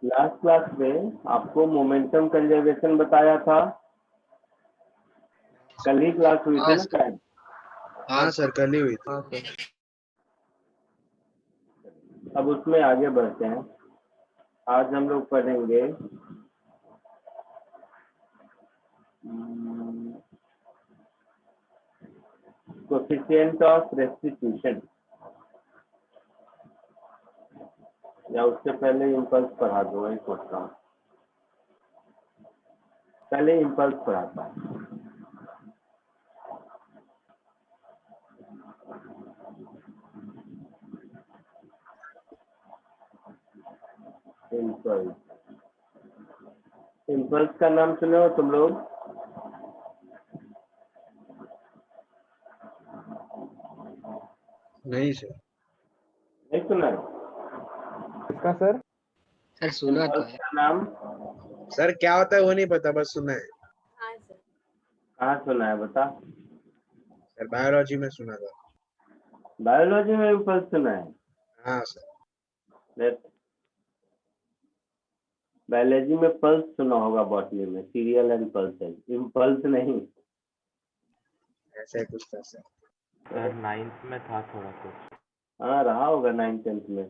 Last class में आपको momentum conservation बताया था। कल ही क्लास हुई थी ना शायद। हाँ सर, कल ही हुई थी। हाँ सर। अब उसमें आगे बढ़ते हैं। आज हम लोग पढ़ेंगे कोएफिशिएंट ऑफ रेस्टिट्यूशन, या उससे पहले इम्पल्स पढ़ा दो, वही सोचता हूँ। पहले इम्पल्स पढ़ाता हूँ। इम्पल्स, इम्पल्स का नाम सुने हो तुम लोग? नहीं सर। नहीं सुना है? इसका सर? सर सुना तो इम्पल्स है। का नाम सर क्या होता है वो नहीं पता, बस सुना है। कहाँ सुना है बता? सर बायोलॉजी में सुना था। बायोलॉजी में इम्पल्स सुना है? हाँ सर। बायोलॉजी में पल्स सुना होगा, बॉटनी में सीरियल एंड पल्सेस, इम्पल्स नहीं। ऐसा ही कुछ था सर। सर 9th में था थोड़ा कुछ। हाँ रहा होगा 9th-10th में।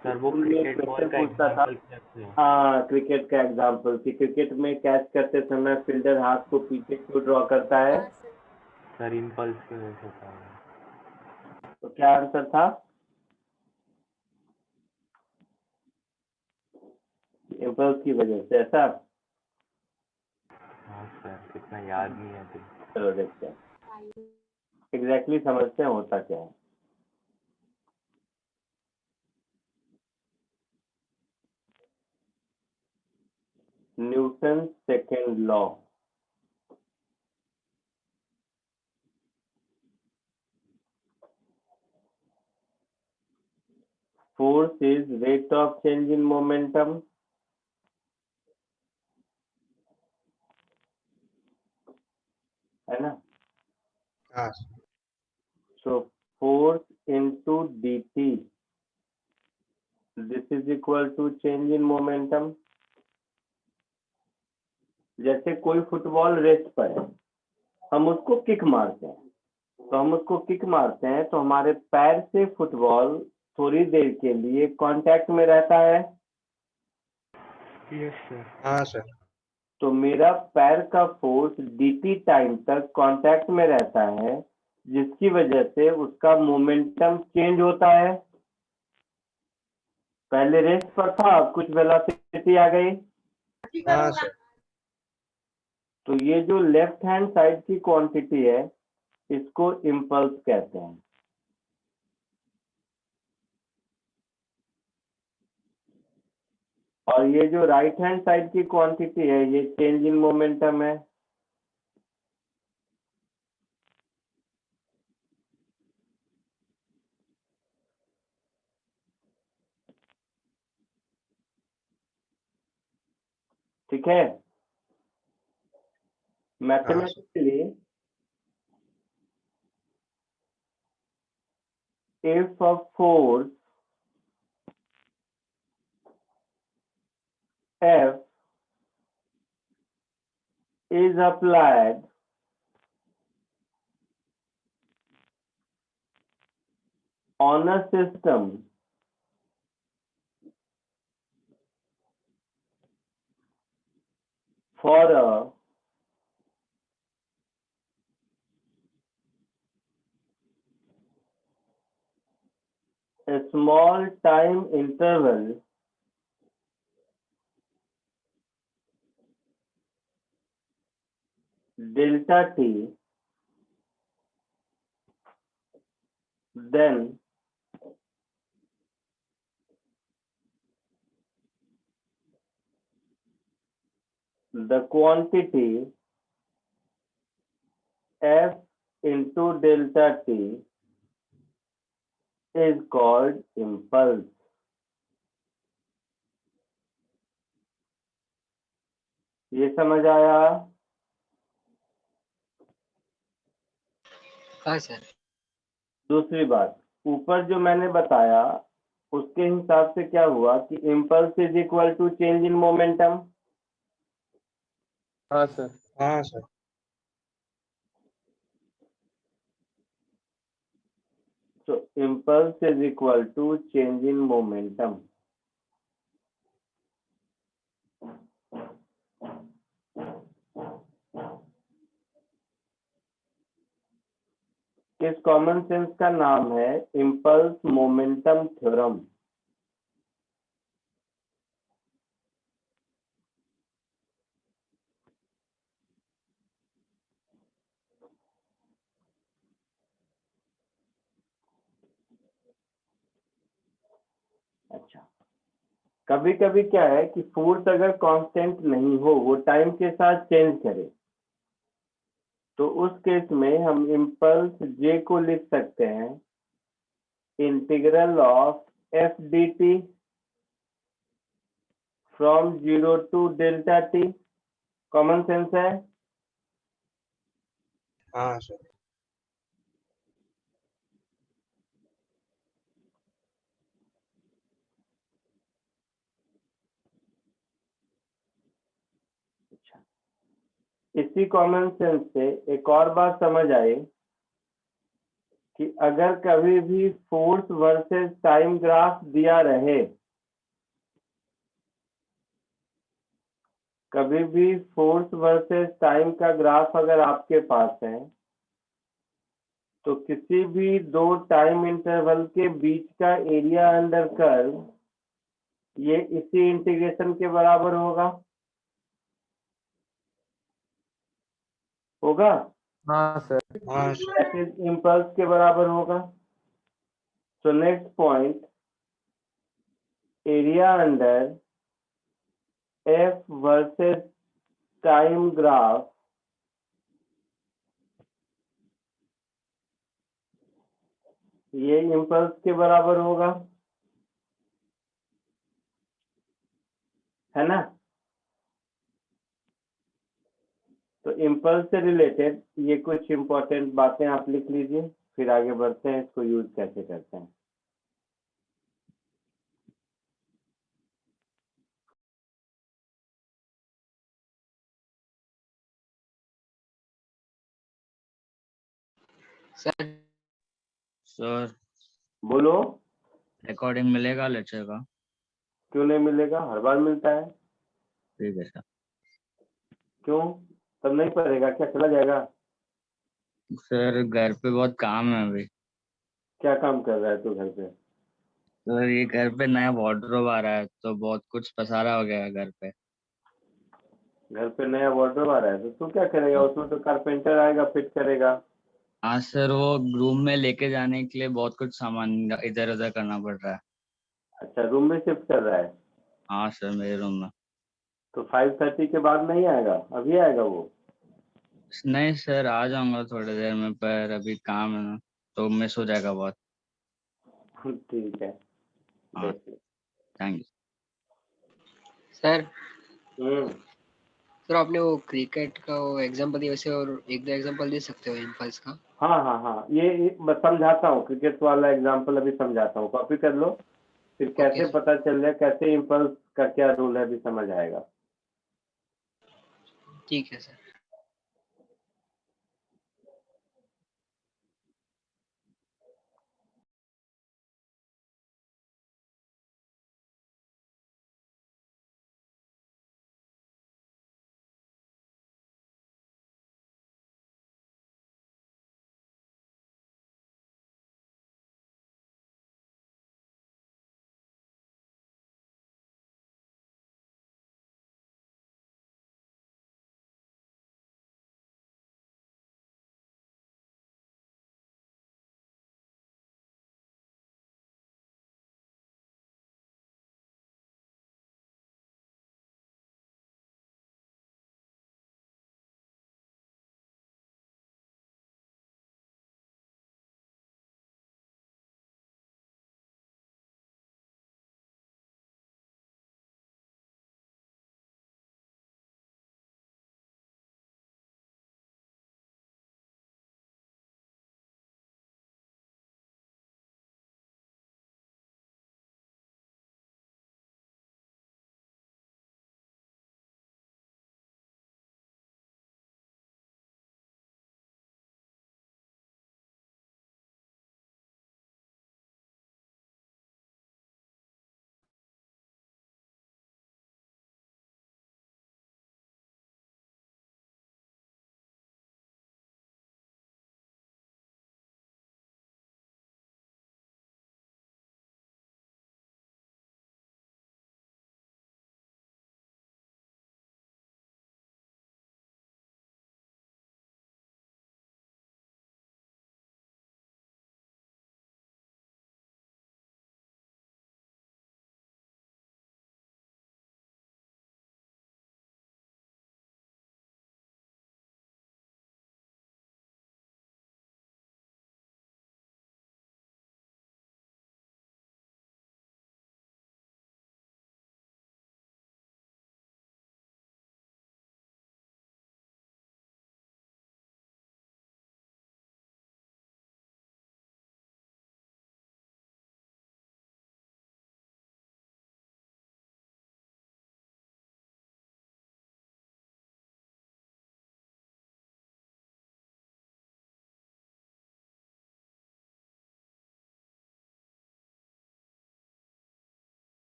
सर वो स्कूल में एक क्रिकेट बॉल क्वेश्चन का पूछता था। एग्जांपल क्या थे? हाँ, क्रिकेट का एग्जाम्पल कि क्रिकेट में कैच करते समय फील्डर हाथ को पीछे क्यों ड्रॉ करता है? सर इम्पल्स की वजह से था। तो क्या आंसर था? इम्पल्स की वजह से, ऐसा? हाँ सर, इतना याद नहीं है तो। चलो देखते हैं एग्जैक्टली समझते हैं होता क्या है। Newton second law. Force is rate of change in momentum. है ना? हाँ So force into dt, this is equal to change in momentum. जैसे कोई फुटबॉल रेस्ट पर है, हम उसको किक मारते हैं, तो हम उसको किक मारते हैं तो हमारे पैर से फुटबॉल थोड़ी देर के लिए कांटेक्ट में रहता है। Yes sir. हाँ सर। तो मेरा पैर का फोर्स dt टाइम तक कांटेक्ट में रहता है, जिसकी वजह से उसका मोमेंटम चेंज होता है। पहले रेस्ट पर था, कुछ वेलोसिटी आ गई। हाँ सर। तो ये जो लेफ्ट हैंड साइड की क्वांटिटी है, इसको इम्पल्स कहते हैं। और ये जो राइट हैंड साइड की क्वांटिटी है, ये चेंज इन मोमेंटम है। ठीक है? Mathematically if a force F is applied on a system for a small time interval, delta t, then the quantity F into delta t is called impulse. ये समझ आया? हाँ sir. दूसरी बात, ऊपर जो मैंने बताया उसके हिसाब से क्या हुआ कि impulse is equal to change in momentum. हाँ सर। हाँ sir. So impulse is equal to change in momentum. किस कॉमन सेंस का नाम है इम्पल्स मोमेंटम थ्योरम। अच्छा, कभी कभी क्या है कि फोर्स अगर कांस्टेंट नहीं हो, वो टाइम के साथ चेंज करे, तो उस केस में हम इम्पल्स जे को लिख सकते हैं integral of F D T from 0 to delta T. Common sense है। हाँ सर। इसी कॉमन सेंस से एक और बात समझ आई कि अगर कभी भी फोर्स वर्सेस टाइम ग्राफ दिया रहे, कभी भी फोर्स वर्सेस टाइम का ग्राफ अगर आपके पास है, तो किसी भी दो टाइम इंटरवल के बीच का एरिया अंडर कर्व ये इसी इंटीग्रेशन के बराबर होगा। होगा हाँ सर। हाँ सर। दैट इज इम्पल्स के बराबर होगा। So next point, area under F versus time graph ये इम्पल्स के बराबर होगा, है ना। तो इम्पल्स से रिलेटेड ये कुछ इंपॉर्टेंट बातें आप लिख लीजिए, फिर आगे बढ़ते हैं इसको यूज कैसे करते हैं। सर सर बोलो। रिकॉर्डिंग मिलेगा लेक्चर का? क्यों नहीं मिलेगा, हर बार मिलता है। ठीक है सर। क्यों, तब नहीं पढ़ेगा क्या, चला जाएगा। सर घर पे बहुत काम है अभी। क्या काम कर रहा है तू घर पे। सर ये घर पे नया वार्डरोब आ रहा है तो बहुत कुछ पसारा हो गया है घर पे। घर पे नया वार्डरोब आ रहा है तो तू क्या करेगा, उसमें तो कारपेंटर आएगा फिट करेगा। हाँ सर, वो रूम में लेके जाने के लिए बहुत कुछ सामान इधर उधर करना पड़ रहा है। अच्छा, रूम में शिफ्ट कर रहा है। हाँ सर, मेरे रूम में। तो 5:30 के बाद नहीं आएगा, अभी आएगा वो। नहीं सर, आ जाऊंगा थोड़ी देर में, पर अभी काम है ना तो मिस हो जाएगा बहुत। ठीक है, हाँ, देख लो। Thank you. Sir hmm sir आपने वो क्रिकेट का वो एग्जांपल दिया, वैसे और एक दो एग्जांपल दे सकते हो इम्पल्स का? हाँ हाँ हाँ, ये मैं समझाता हूँ, क्रिकेट वाला एग्जांपल अभी समझाता हूँ, कॉपी कर लो। फिर ओके कैसे पता चल जाए कैसे इम्पल्स का क्या रूल है अभी समझ आएगा। ठीक है सर।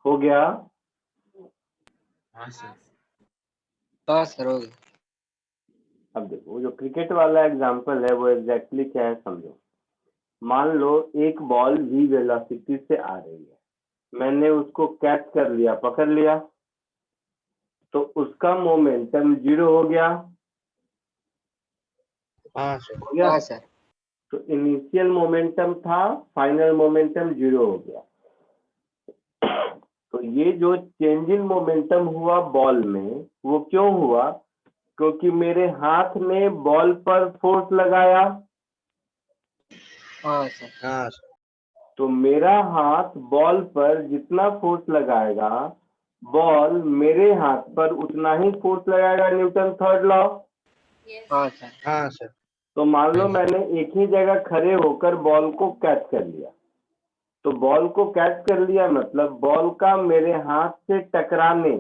हो गया? हाँ सर। हाँ सर हो गया। अब देखो वो जो क्रिकेट वाला एग्जांपल है वो एग्जैक्टली क्या है समझो। मान लो एक बॉल v वेलोसिटी से आ रही है, मैंने उसको कैच कर लिया, पकड़ लिया, तो उसका मोमेंटम 0 हो गया। हाँ सर। हो गया? हाँ सर। तो इनिशियल मोमेंटम था, फाइनल मोमेंटम 0 हो गया। तो ये जो चेंज इन मोमेंटम हुआ बॉल में, वो क्यों हुआ? क्योंकि मेरे हाथ ने बॉल पर फोर्स लगाया। हाँ सर। हाँ सर। तो मेरा हाथ बॉल पर जितना फोर्स लगाएगा, बॉल मेरे हाथ पर उतना ही फोर्स लगाएगा, न्यूटन थर्ड लॉ। हाँ सर। हाँ सर। तो मान लो मैंने एक ही जगह खड़े होकर बॉल को कैच कर लिया, तो बॉल को कैच कर लिया मतलब बॉल का मेरे हाथ से टकराने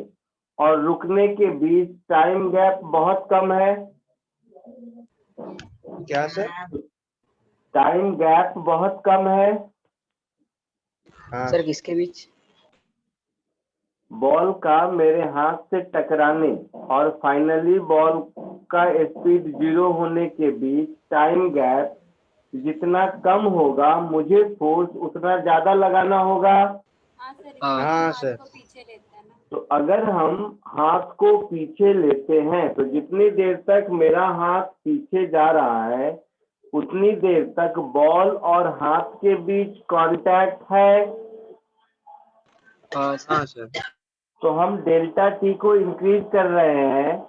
और रुकने के बीच टाइम गैप बहुत कम है। क्या सर? टाइम गैप बहुत कम है। हाँ सर किसके बीच? बॉल का मेरे हाथ से टकराने और फाइनली बॉल का स्पीड 0 होने के बीच टाइम गैप जितना कम होगा, मुझे फोर्स उतना ज्यादा लगाना होगा। हाँ सर। तो अगर हम हाथ को पीछे लेते हैं तो जितनी देर तक मेरा हाथ पीछे जा रहा है उतनी देर तक बॉल और हाथ के बीच कांटेक्ट है। हाँ सर। हाँ सर। तो हम डेल्टा टी को इंक्रीज कर रहे हैं,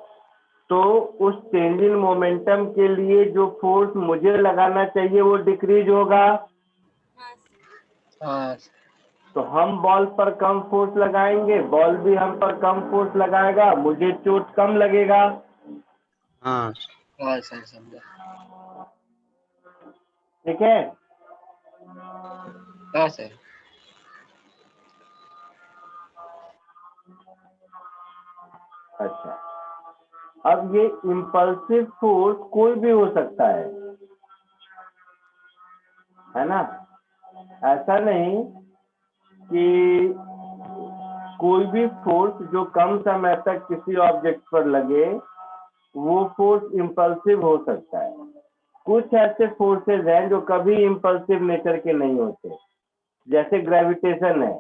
तो उस चेंज इन मोमेंटम के लिए जो फोर्स मुझे लगाना चाहिए वो डिक्रीज होगा। हाँ सर। तो हम बॉल पर कम फोर्स लगाएंगे, बॉल भी हम पर कम फोर्स लगाएगा, मुझे चोट कम लगेगा। हाँ सर। हाँ सर समझा। ठीक है? हाँ सर। अच्छा, अब ये इम्पल्सिव फोर्स कोई भी हो सकता है ना? ऐसा नहीं कि कोई भी फोर्स जो कम समय तक किसी ऑब्जेक्ट पर लगे वो फोर्स इम्पल्सिव हो सकता है। कुछ ऐसे फोर्सेस हैं जो कभी इम्पल्सिव नेचर के नहीं होते, जैसे ग्रेविटेशन है।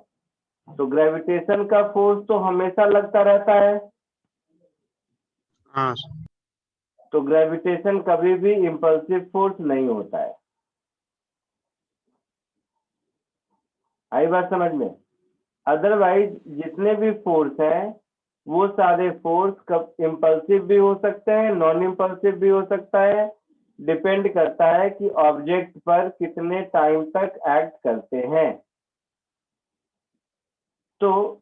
तो ग्रेविटेशन का फोर्स तो हमेशा लगता रहता है, हाँ सर। तो ग्रेविटेशन कभी भी इम्पल्सिव फोर्स नहीं होता है। आई बात समझ में? अदरवाइज जितने भी फोर्स हैं वो सारे फोर्स कब इम्पल्सिव भी हो सकते हैं, नॉन इम्पल्सिव भी हो सकता है। डिपेंड करता है कि ऑब्जेक्ट पर कितने टाइम तक एक्ट करते हैं। तो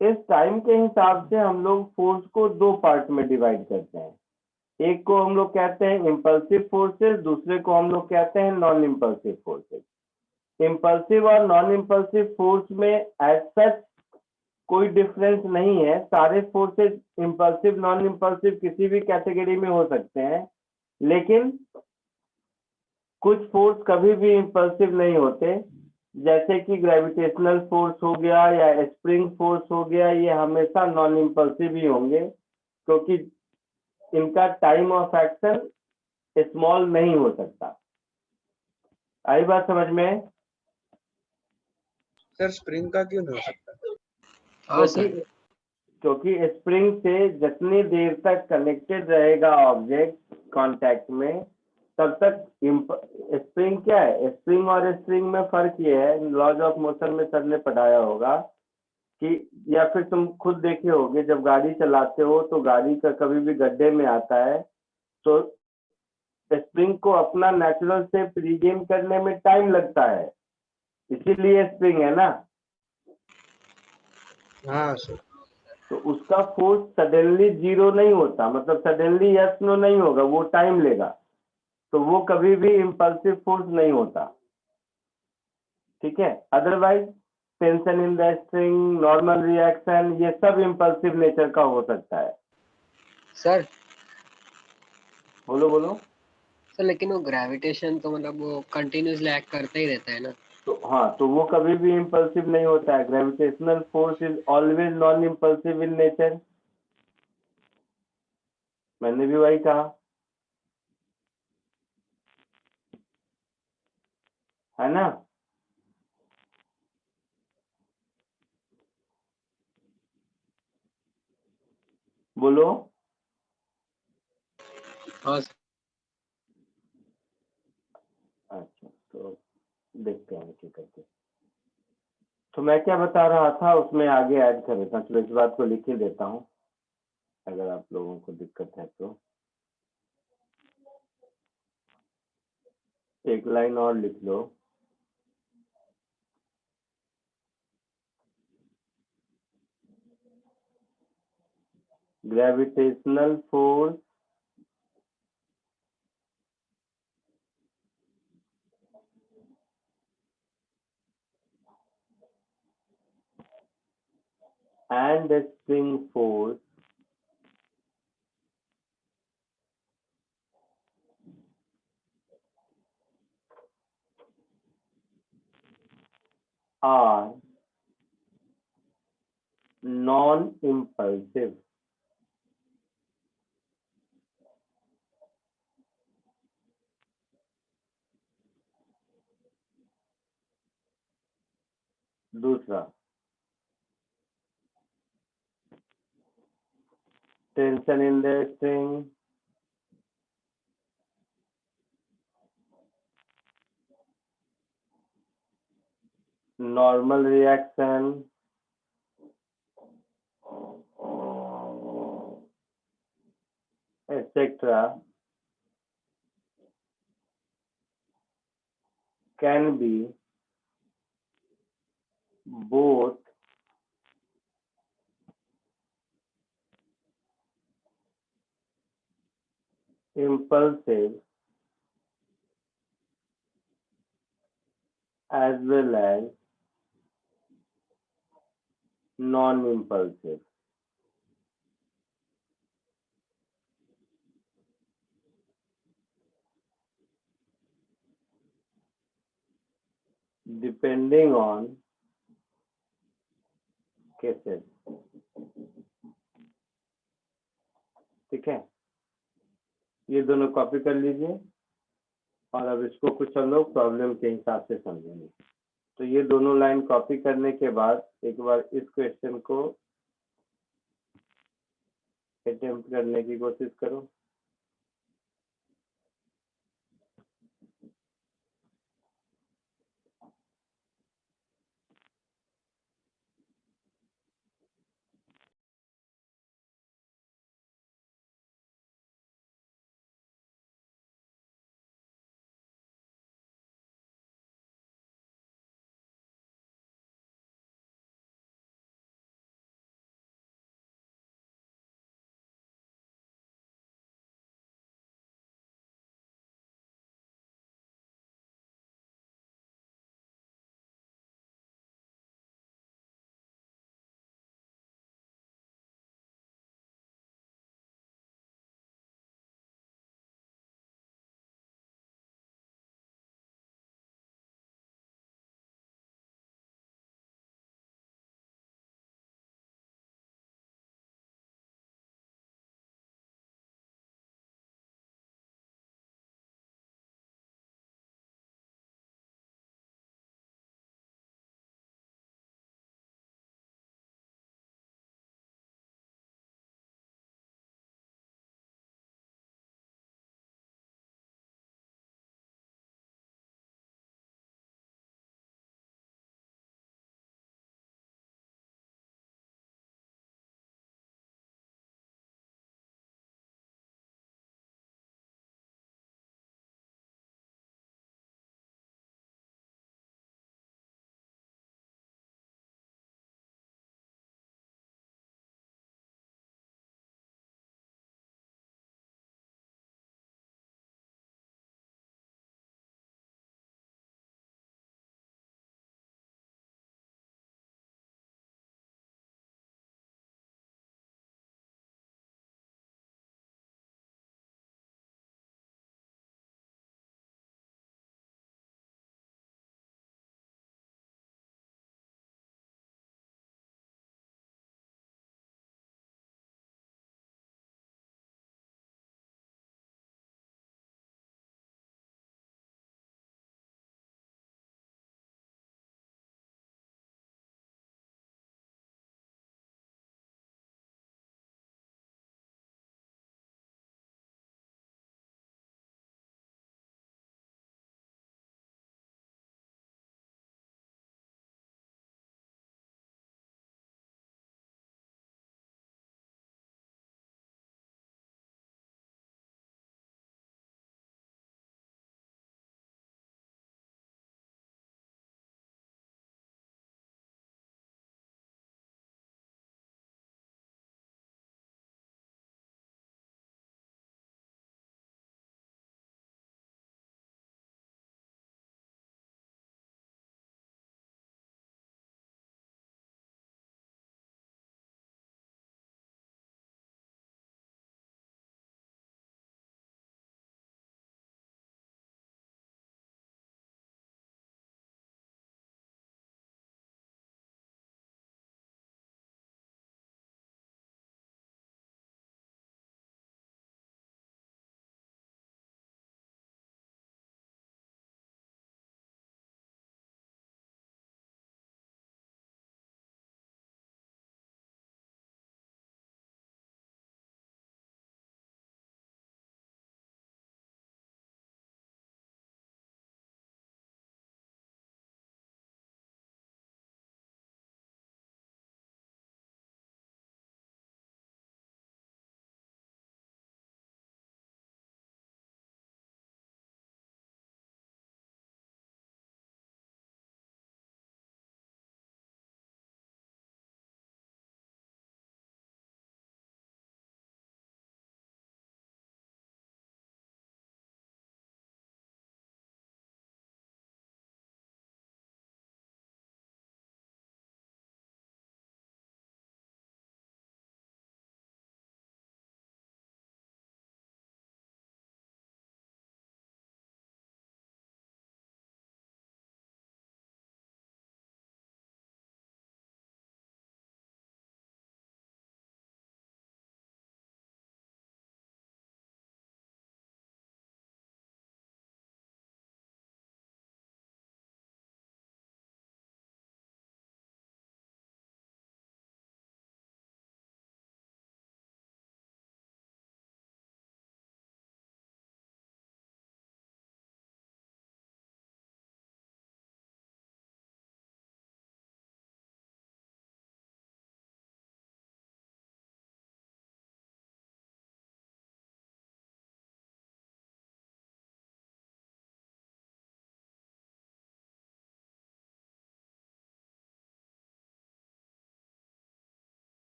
इस टाइम के हिसाब से हम लोग फोर्स को दो पार्ट में डिवाइड करते हैं। एक को हम लोग कहते हैं इम्पल्सिव फोर्सेस, दूसरे को हम लोग कहते हैं नॉन इम्पल्सिव फोर्सेस। इम्पल्सिव और नॉन इम्पल्सिव फोर्स में एज सच कोई डिफरेंस नहीं है। सारे फोर्सेस इम्पल्सिव नॉन इम्पल्सिव किसी भी कैटेगरी में हो सकते हैं, लेकिन कुछ फोर्स कभी भी इम्पल्सिव नहीं होते, जैसे कि ग्रेविटेशनल फोर्स हो गया या स्प्रिंग फोर्स हो गया, ये हमेशा नॉन इम्पल्सिव ही होंगे क्योंकि इनका टाइम ऑफ एक्शन स्मॉल नहीं हो सकता। आई बात समझ में? सर स्प्रिंग का क्यों नहीं हो सकता? हाँ क्योंकि सर। क्योंकि स्प्रिंग से जितनी देर तक कनेक्टेड रहेगा ऑब्जेक्ट कांटेक्ट में, तब तक स्प्रिंग क्या है, स्प्रिंग और स्प्रिंग में फर्क ये है, लॉज ऑफ मोशन में सर ने पढ़ाया होगा कि, या फिर तुम खुद देखे होगे जब गाड़ी चलाते हो तो गाड़ी का कभी भी गड्ढे में आता है तो स्प्रिंग को अपना नेचुरल शेप रिगेन करने में टाइम लगता है, इसीलिए स्प्रिंग है ना। हाँ सर। तो उसका फोर्स सडनली 0 नहीं होता, मतलब सडनली यस नो नहीं होगा, वो टाइम लेगा, तो वो कभी भी इम्पल्सिव फोर्स नहीं होता। ठीक है? Otherwise tension in the string, normal reaction, ये सब इम्पल्सिव नेचर का हो सकता है। सर बोलो बोलो। सर लेकिन वो ग्रेविटेशन तो मतलब वो कंटिन्यूसली एक्ट करता ही रहता है ना? तो हाँ, तो वो कभी भी इम्पल्सिव नहीं होता है। Gravitational force is always non impulsive in nature. मैंने भी वही कहा, है ना। बोलो। हाँ सर। अच्छा, तो देखते हैं क्या करके। तो मैं क्या बता रहा था, उसमें आगे ऐड कर देता हूँ। चलो इस बात को लिख ही देता हूँ, अगर आप लोगों को दिक्कत है तो। एक लाइन और लिख लो। Gravitational force and the spring force are non-impulsive. दूसरा, tension in the string, normal reaction, etc. can be both impulsive as well as non-impulsive. Depending on cases. ठीक है, ये दोनों कॉपी कर लीजिए और अब इसको कुछ हम लोग प्रॉब्लम के हिसाब से समझेंगे। तो ये दोनों लाइन कॉपी करने के बाद एक बार इस क्वेश्चन को अटेम्प्ट करने की कोशिश करो।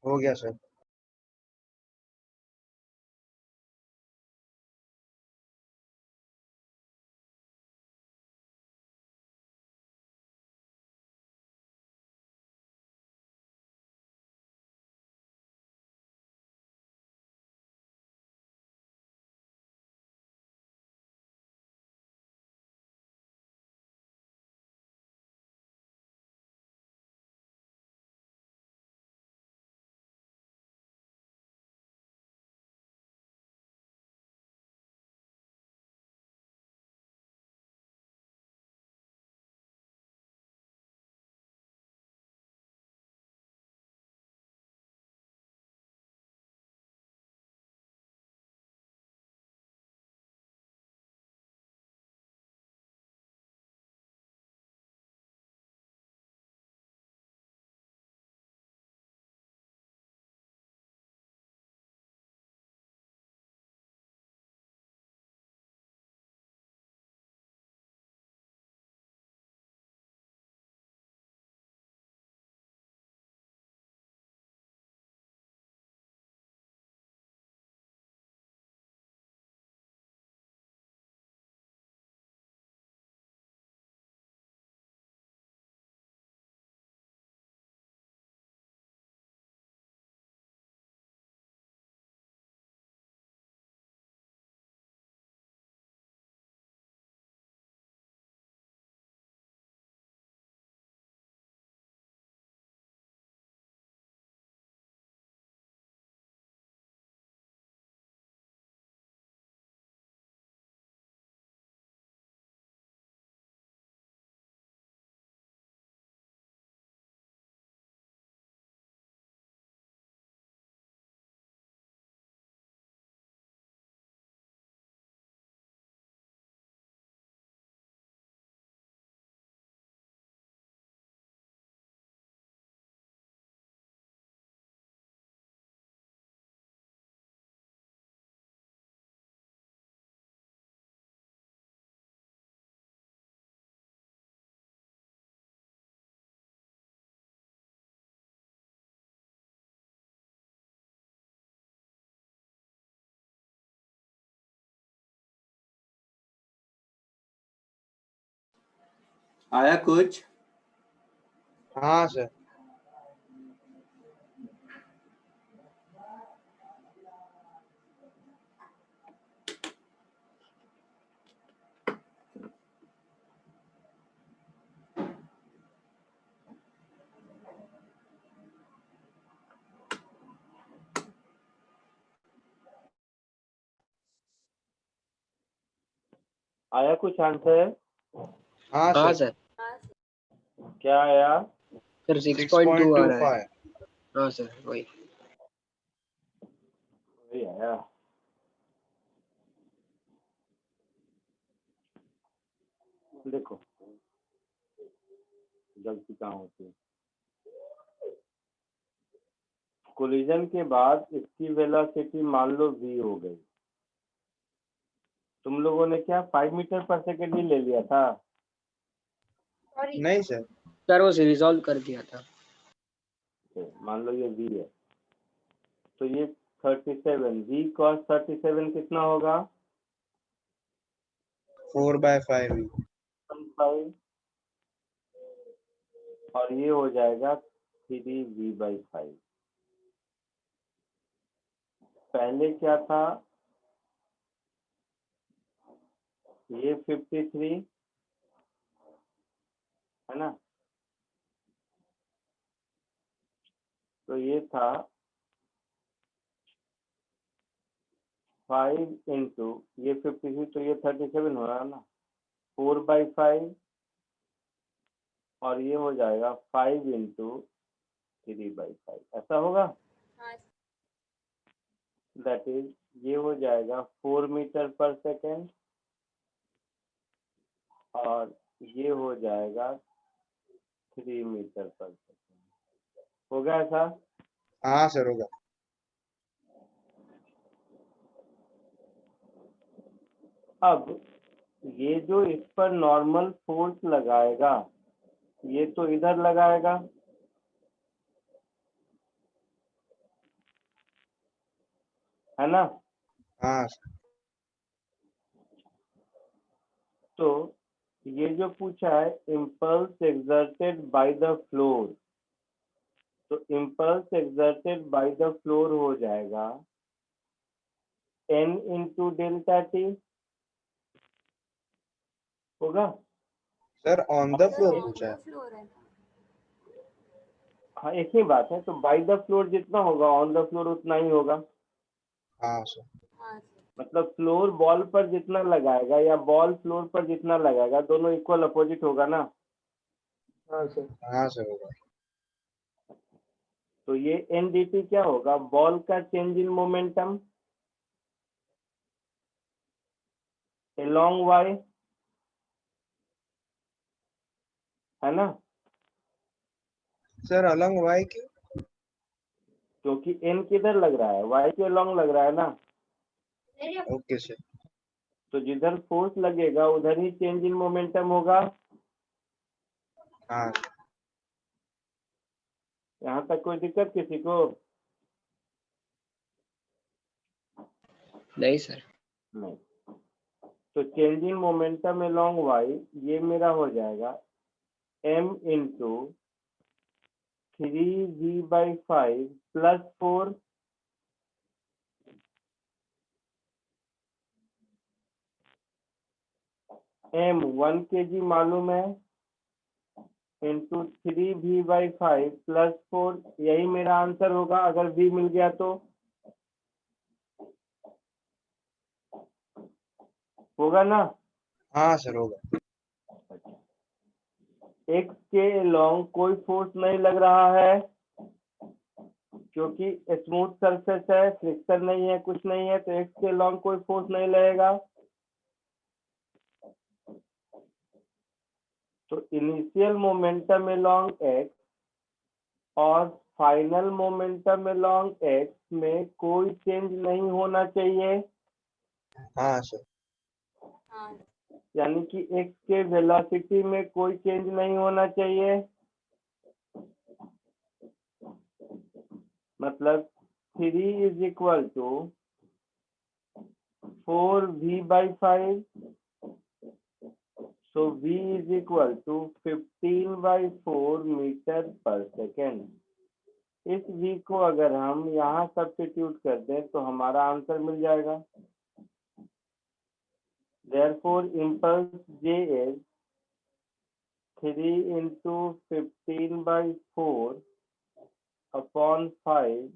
हो गया सर। आया कुछ? हाँ सर। आया कुछ आंसर? हाँ हाँ सर। सर। क्या आया? सर 6.2 आ रहा है। 6.25। हाँ सर वही। वही आया। देखो गलती कहाँ होती है। कोलिजन के बाद इसकी वेलोसिटी मान लो v हो गई। तुम लोगों ने क्या 5 मीटर पर सेकंड ही ले लिया था? नहीं सर। सर वो रिजॉल्व कर दिया था। मान लो ये v है, तो ये 37 v cos 37 कितना होगा? 4/5। 5 और ये हो जाएगा 3v/5। पहले क्या था? ये 53 है ना, तो ये था 5 इंटू ये 53, तो ये 37 हो रहा है ना, 4/5 और ये हो जाएगा 5 इंटू 3/5, ऐसा होगा। दैट इज ये हो जाएगा 4 मीटर पर सेकेंड और ये हो जाएगा 3 मीटर पर सेकेंड। होगा ऐसा? हाँ सर होगा। अब ये जो इस पर नॉर्मल फोर्स लगाएगा ये तो इधर लगाएगा, है ना। हाँ सर। तो ये जो पूछा है impulse exerted by the floor, तो impulse exerted by the floor हो जाएगा n इंटू डेल्टा टी होगा। सर ऑन द फ्लोर पूछा है। हाँ एक ही बात है, तो बाय द फ्लोर जितना होगा ऑन द फ्लोर उतना ही होगा। हाँ सर। मतलब फ्लोर बॉल पर जितना लगाएगा या बॉल फ्लोर पर जितना लगाएगा दोनों इक्वल अपोजिट होगा ना। हाँ सर। हाँ सर होगा। तो ये एन डी टी क्या होगा, बॉल का change in momentum along y, है ना, सर अलग वाई क्यों? क्योंकि एन किधर लग रहा है, y के along लग रहा है ना। Okay sir. तो जिधर फोर्स लगेगा उधर ही चेंज इन मोमेंटम होगा। हाँ यहाँ तक कोई दिक्कत किसी को? नहीं सर। नहीं। तो change in momentum along y ये मेरा हो जाएगा m into 3v/5 plus 4 m 1 kg मालूम है इंटू 3v/5 प्लस 4, यही मेरा आंसर होगा अगर v मिल गया तो। होगा ना। हाँ सर होगा। x के along कोई फोर्स नहीं लग रहा है क्योंकि स्मूथ सरफेस है, फ्रिक्शन नहीं है, कुछ नहीं है, तो x के along कोई फोर्स नहीं लगेगा। तो इनिशियल मोमेंटम along x और फाइनल मोमेंटम along x में कोई चेंज नहीं होना चाहिए, हाँ सर। यानी कि x के वेलोसिटी में कोई चेंज नहीं होना चाहिए। मतलब 3 is equal to 4v/5, so v is equal to 15/4 metre per second. इस v को अगर हम यहाँ सब्स्टिट्यूट कर दें तो हमारा आंसर मिल जाएगा। Therefore impulse J is 3 into 15/4 upon 5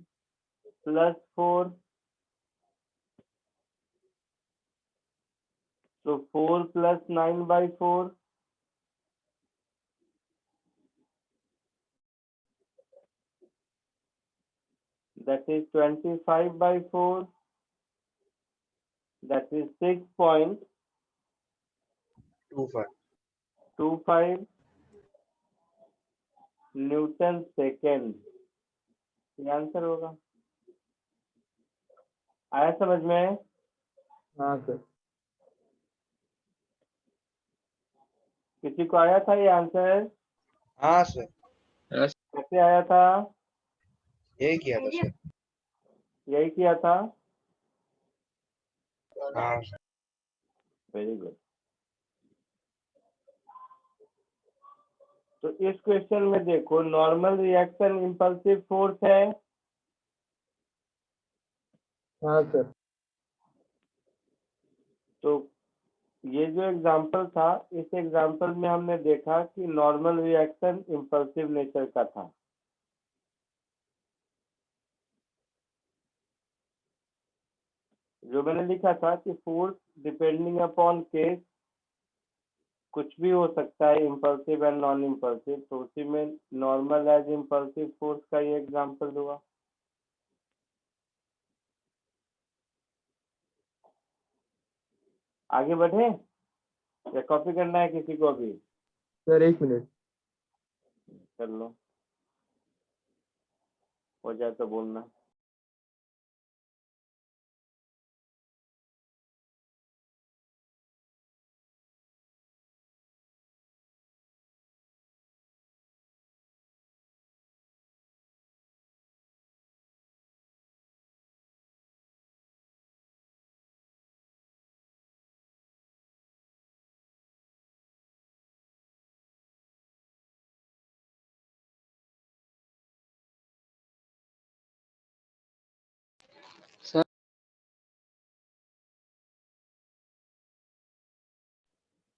plus 4, so 4 plus 9/4, that is 25/4, that is 25। 6.25 Newton second, ये आंसर होगा। आया समझ में? हाँ सर। किसी को आया था ये आंसर? हाँ सर कैसे आया था? यही किया था सर। यही किया था। हाँ सर। Very good. तो इस क्वेश्चन में देखो नॉर्मल रिएक्शन इंपल्सिव फोर्स है। हाँ सर। तो ये जो एग्जांपल था, इस एग्जांपल में हमने देखा कि नॉर्मल रिएक्शन इंपल्सिव नेचर का था। जो मैंने लिखा था कि फोर्स डिपेंडिंग अपॉन केस कुछ भी हो सकता है, इम्पल्सिव एंड नॉन इम्पल्सिव, तो उसी में नॉर्मल एज इम्पल्सिव फोर्स का ये एग्जांपल दूंगा। आगे बढ़े या कॉपी करना है किसी को अभी? Sir 1 minute. कर लो, हो जाए तो बोलना।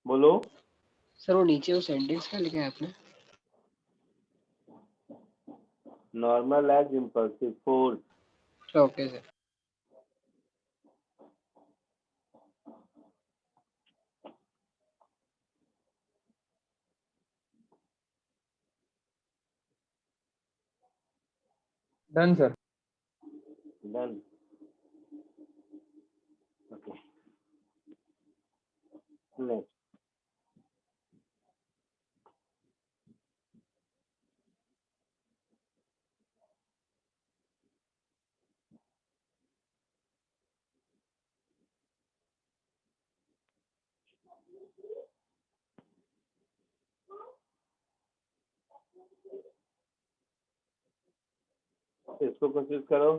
बोलो। सर वो नीचे वो सेंटेंस क्या लिखा है आपने? Normal as impulsive force. Okay sir. Done sir. Done. Okay, next. इसको कोशिश करो।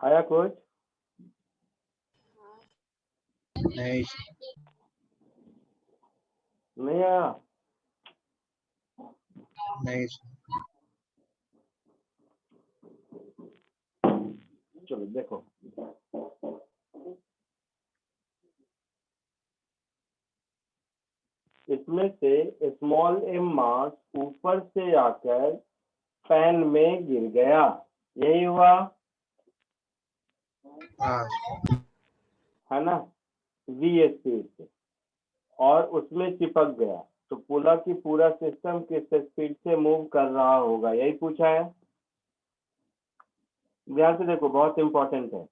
आया कुछ? नहीं नहीं आया? नहीं सर। चलो देखो, इसमें से स्मॉल एम मास ऊपर से आकर पैन में गिर गया, यही हुआ हाँ है ना, v स्पीड से, और उसमें चिपक गया, तो पूरा की पूरा सिस्टम किस स्पीड से मूव कर रहा होगा, यही पूछा है। ध्यान से देखो, बहुत इंपॉर्टेंट है।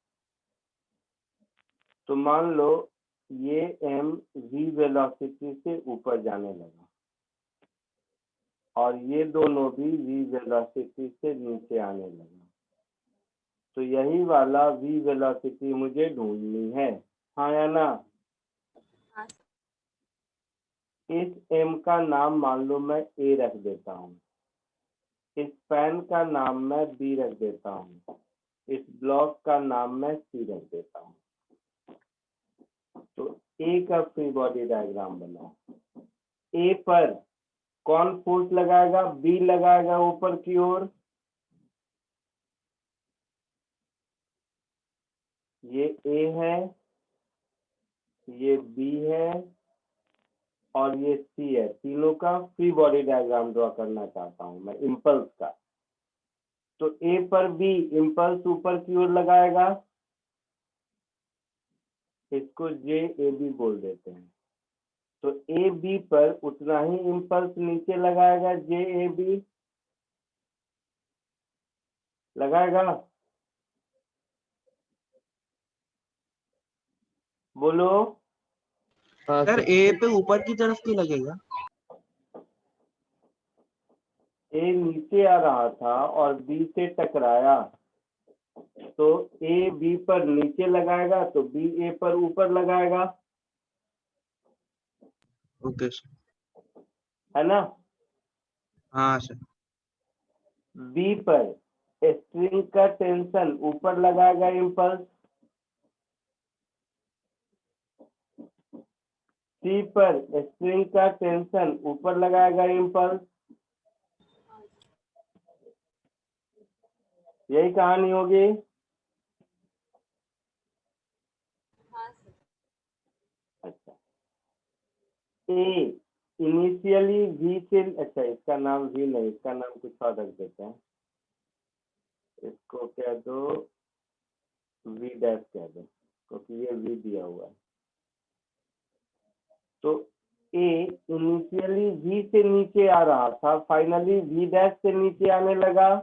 तो मान लो ये m v वेलोसिटी से ऊपर जाने लगा और ये दोनों भी v वेलोसिटी से नीचे आने लगा, तो यही वाला v वेलोसिटी मुझे ढूंढनी है, हाँ या ना? इस m का नाम मान लो मैं a रख देता हूँ, इस पैन का नाम मैं b रख देता हूँ, इस ब्लॉक का नाम मैं c रख देता हूँ। तो a का फ्री बॉडी डायग्राम बनाओ। a पर कौन फोर्स लगाएगा? b लगाएगा ऊपर की ओर, ये a है, ये b है और ये c है, तीनों का फ्री बॉडी डायग्राम ड्रॉ करना चाहता हूं मैं इम्पल्स का। तो a पर b इम्पल्स ऊपर की ओर लगाएगा, इसको जे ए बी बोल देते हैं। तो ए बी पर उतना ही इम्पल्स नीचे लगाएगा, जे ए बी लगाएगा, बोलो। हाँ सर सर। ए पे ऊपर की तरफ क्यों लगेगा? ए नीचे आ रहा था और बी से टकराया, तो ए बी पर नीचे लगाएगा तो बी ए पर ऊपर लगाएगा, ओके सर। है ना? हाँ सर। बी पर स्ट्रिंग का टेंशन ऊपर लगाएगा इम्पल्स, सी पर स्ट्रिंग का टेंशन ऊपर लगाएगा इम्पल्स, यही कहानी होगी। अच्छा, ए इनिशियली वी से, अच्छा इसका नाम वी नहीं, इसका नाम कुछ और रख देते हैं, इसको कह दो वी डैश कह दो, क्योंकि ये वी दिया हुआ है। तो ए इनिशियली वी से नीचे आ रहा था, फाइनली वी डैश से नीचे आने लगा,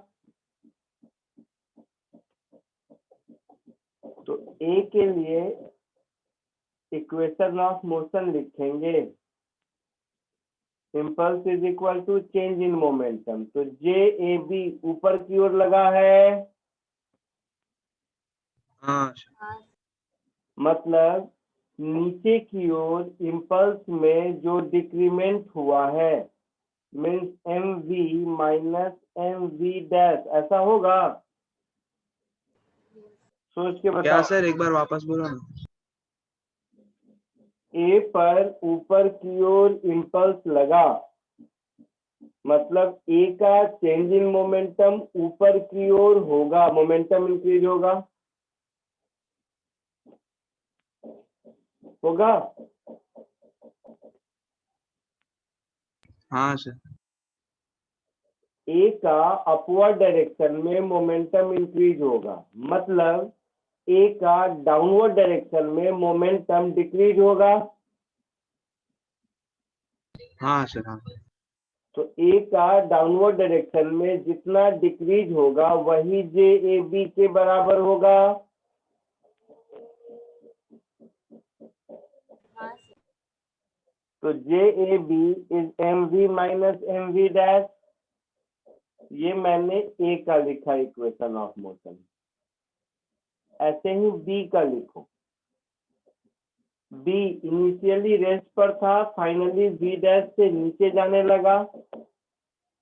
तो ए के लिए इक्वेशन ऑफ मोशन लिखेंगे, impulse is equal to change in momentum. तो जे ए बी ऊपर की ओर लगा है, हाँ सर। मतलब नीचे की ओर इम्पल्स में जो डिक्रीमेंट हुआ है means M V minus M V dash, ऐसा होगा? सोच के क्या बताओ। सर, एक बार वापस बोलो ना। ए पर ऊपर की ओर इम्पल्स लगा, मतलब ए का चेंज इन मोमेंटम ऊपर की ओर होगा, मोमेंटम इंक्रीज होगा, होगा? हाँ सर। ए का अपवर्ड डायरेक्शन में मोमेंटम इंक्रीज होगा, मतलब ए का डाउनवर्ड डायरेक्शन में मोमेंटम डिक्रीज होगा। हाँ सर। हाँ तो ए का डाउनवर्ड डायरेक्शन में जितना डिक्रीज होगा वही जे ए बी के बराबर होगा। तो J A B is M V minus M V dash, ये मैंने ए का लिखा इक्वेशन ऑफ मोशन। ऐसे ही बी का लिखो, बी इनिशियली रेस्ट पर था, फाइनली वी डैश से नीचे जाने लगा,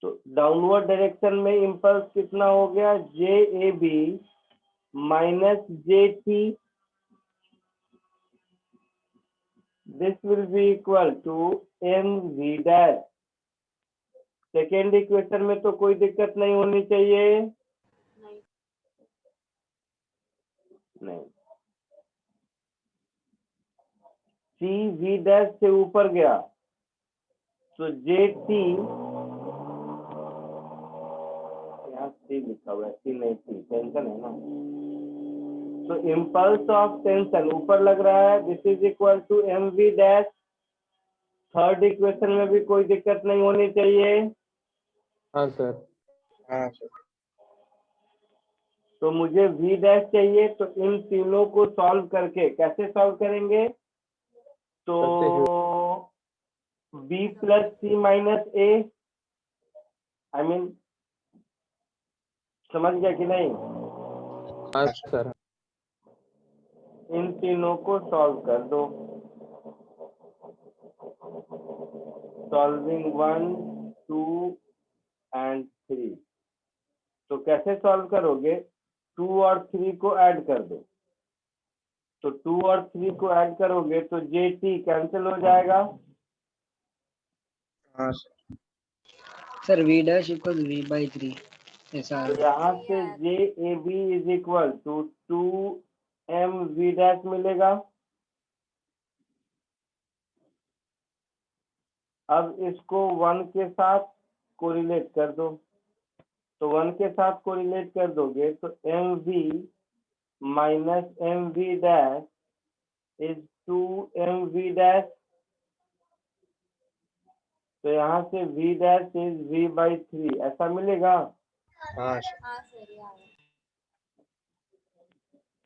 तो डाउनवर्ड डायरेक्शन में इम्पल्स कितना हो गया? J A B minus jt, this will be equal to mv dash। Second equation में तो कोई दिक्कत नहीं होनी चाहिए, नहीं। सी वी डैश से ऊपर गया तो जे टी, यहाँ सी लिखा हुआ है, सी नहीं, सी टेंशन है ना। तो इम्पल्स ऑफ टेंशन ऊपर लग रहा है, this is equal to M V dash. Third equation में भी कोई दिक्कत नहीं होनी चाहिए। हाँ सर। हाँ सर। तो मुझे v डैश चाहिए, तो इन तीनों को सॉल्व करके कैसे सॉल्व करेंगे? तो b plus C minus A, I mean समझ गया कि नहीं? हाँ सर। इन तीनों को सॉल्व कर दो। Solving 1 2 and 3। तो कैसे सॉल्व करोगे? 2 और 3 को ऐड कर दो। तो 2 और 3 को ऐड करोगे तो जे टी कैंसिल हो जाएगा। हाँ sir. Sir v dash equal v/3 ऐसा तो यहाँ से J A B is equal to 2 M V dash मिलेगा। अब इसको 1 के साथ कोरिलेट कर दो। तो 1 के साथ कोरिलेट कर दोगे तो M V minus M V dash is 2 M V dash. तो यहाँ से v डैश इज v/3 ऐसा मिलेगा। हाँ सर।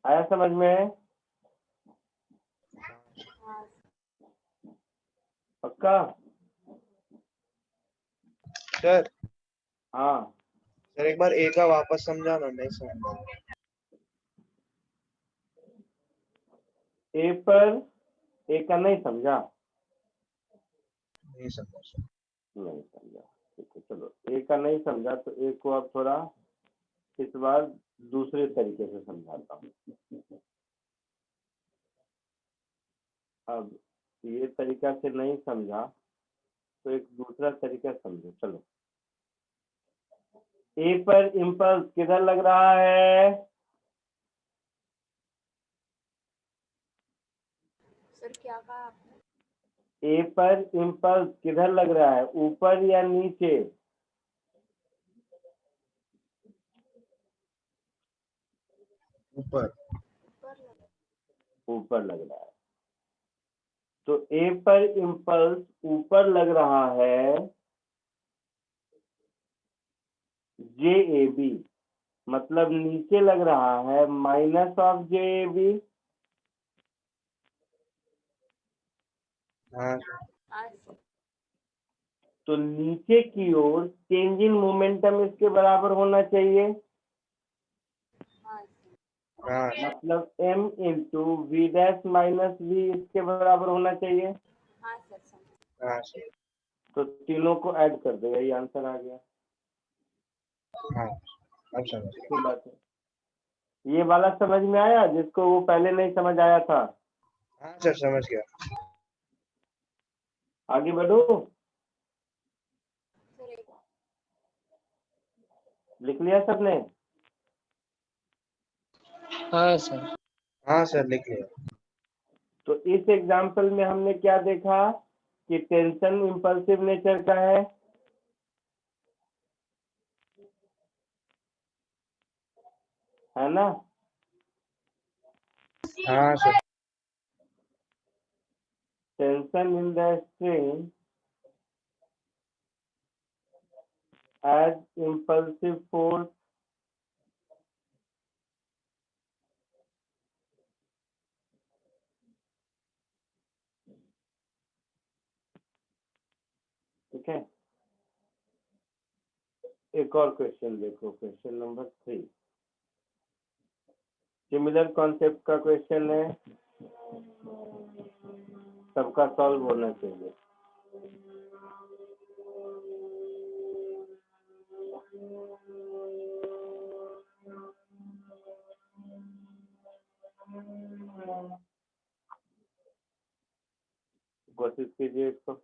आया समझ में? पक्का? सर हाँ। सर एक बार ए का वापस समझाना, नहीं समझा। ए पर ए का नहीं समझा? नहीं समझा सर। नहीं समझा, ठीक है। चलो ए का नहीं समझा तो ए को अब थोड़ा इस बार दूसरे तरीके से समझाता हूँ। अब ये तरीका से नहीं समझा तो एक दूसरा तरीका समझो। चलो, ए पर इम्पल्स किधर लग रहा है? सर क्या कहा आपने? ए पर इम्पल्स किधर लग रहा है, ऊपर या नीचे? ऊपर। ऊपर लग रहा है। तो ए पर इम्पल्स ऊपर लग रहा है, जे ए बी मतलब नीचे लग रहा है minus of J A B. हाँ सर। हाँ सर। तो नीचे की ओर चेंज इन मोमेंटम इसके बराबर होना चाहिए। हाँ सर। हाँ सर। मतलब m into V dash minus V इसके बराबर होना चाहिए। हाँ सर समझ। हाँ सर। तो तीनों को ऐड कर दो, यही आंसर आ गया। हाँ अब समझ गया। कोई बात है। ये वाला समझ में आया जिसको वो पहले नहीं समझ आया था? हाँ सर समझ गया। आगे बढ़ो। सर एक लिख लिया सबने? हाँ सर। हाँ सर लिख लिया। तो इस एग्जाम्पल में हमने क्या देखा कि टेंशन इम्पल्सिव नेचर का है ना? हाँ sir. Tension in the string as impulsive force ठीक है। एक और क्वेश्चन देखो, क्वेश्चन नंबर 3 सिमिलर कॉन्सेप्ट का क्वेश्चन है, सबका सॉल्व होना चाहिए। कोशिश कीजिए इसको।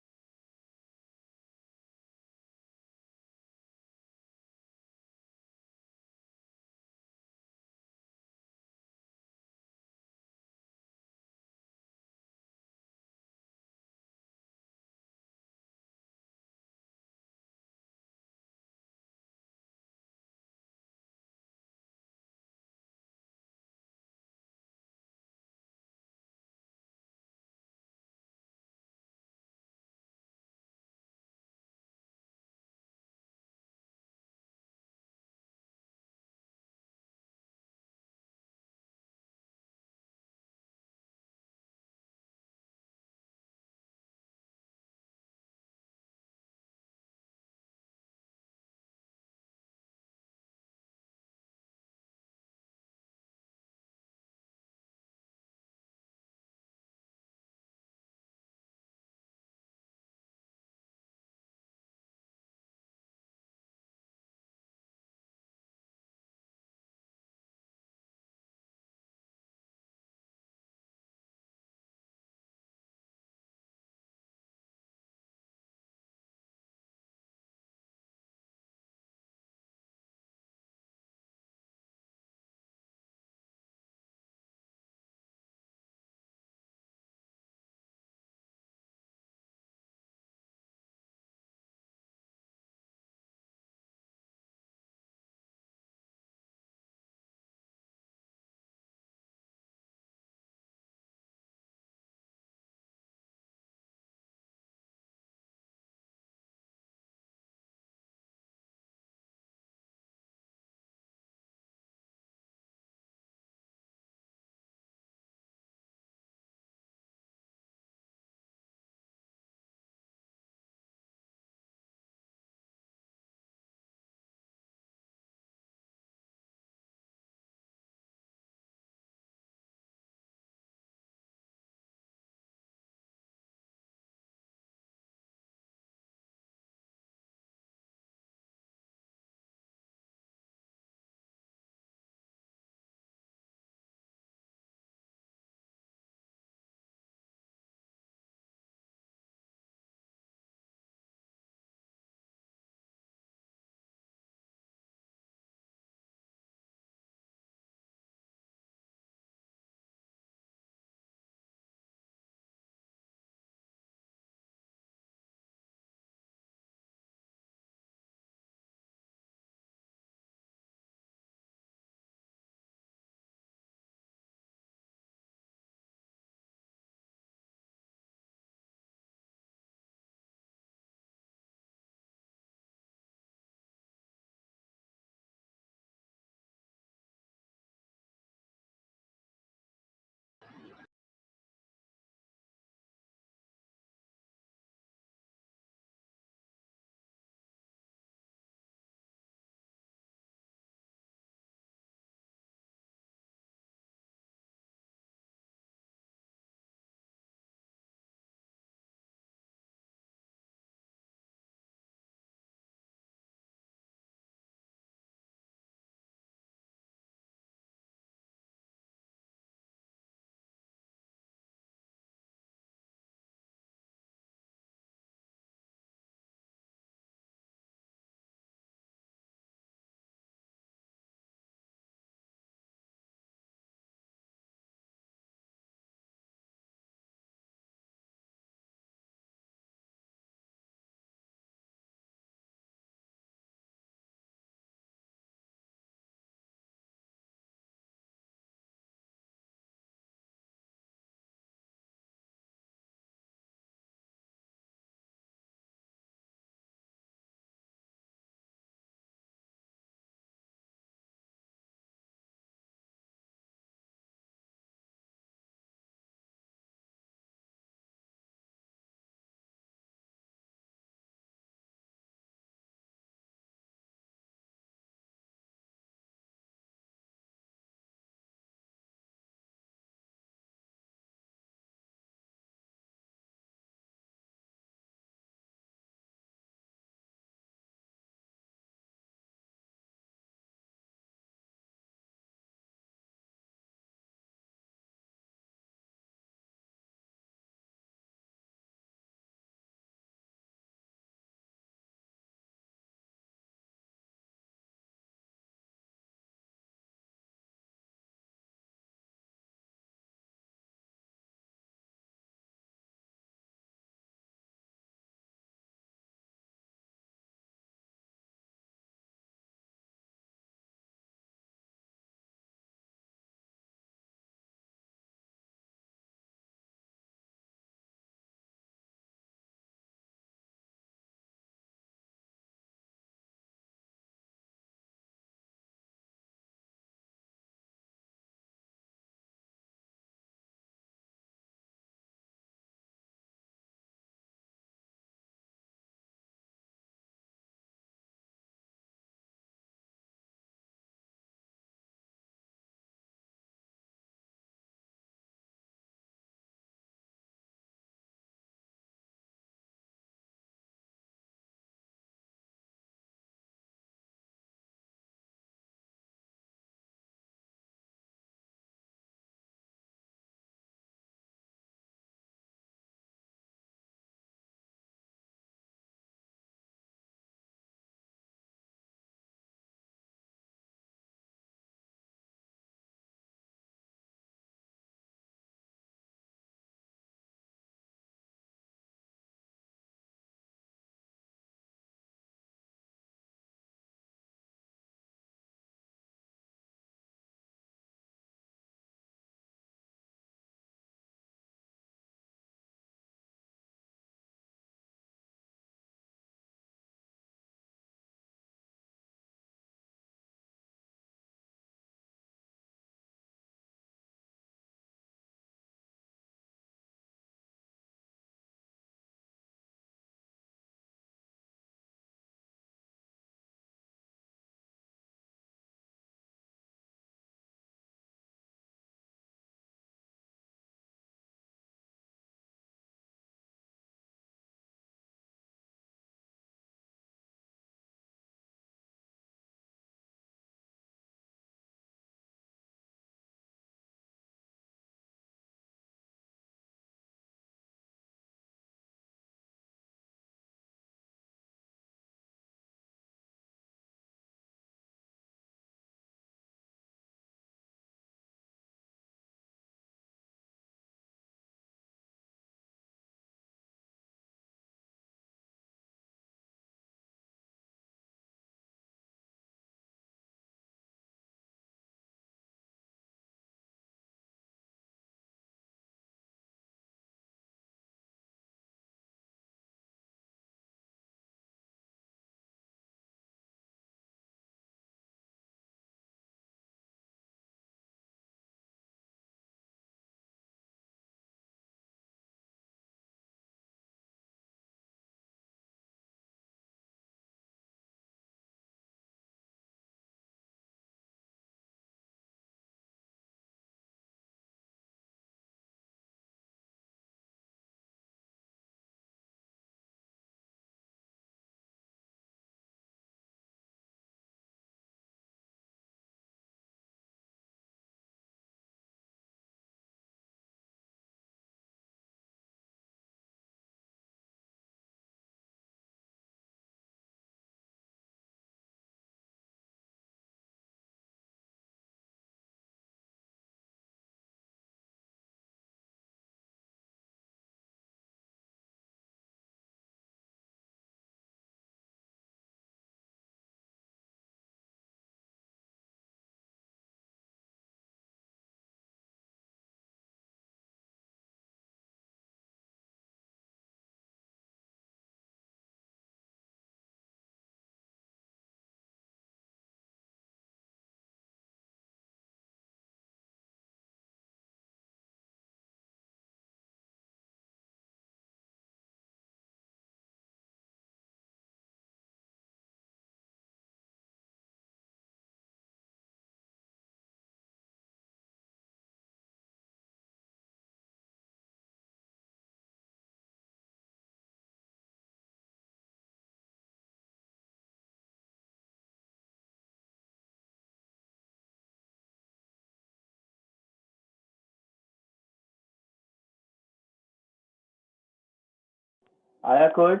आया कोच?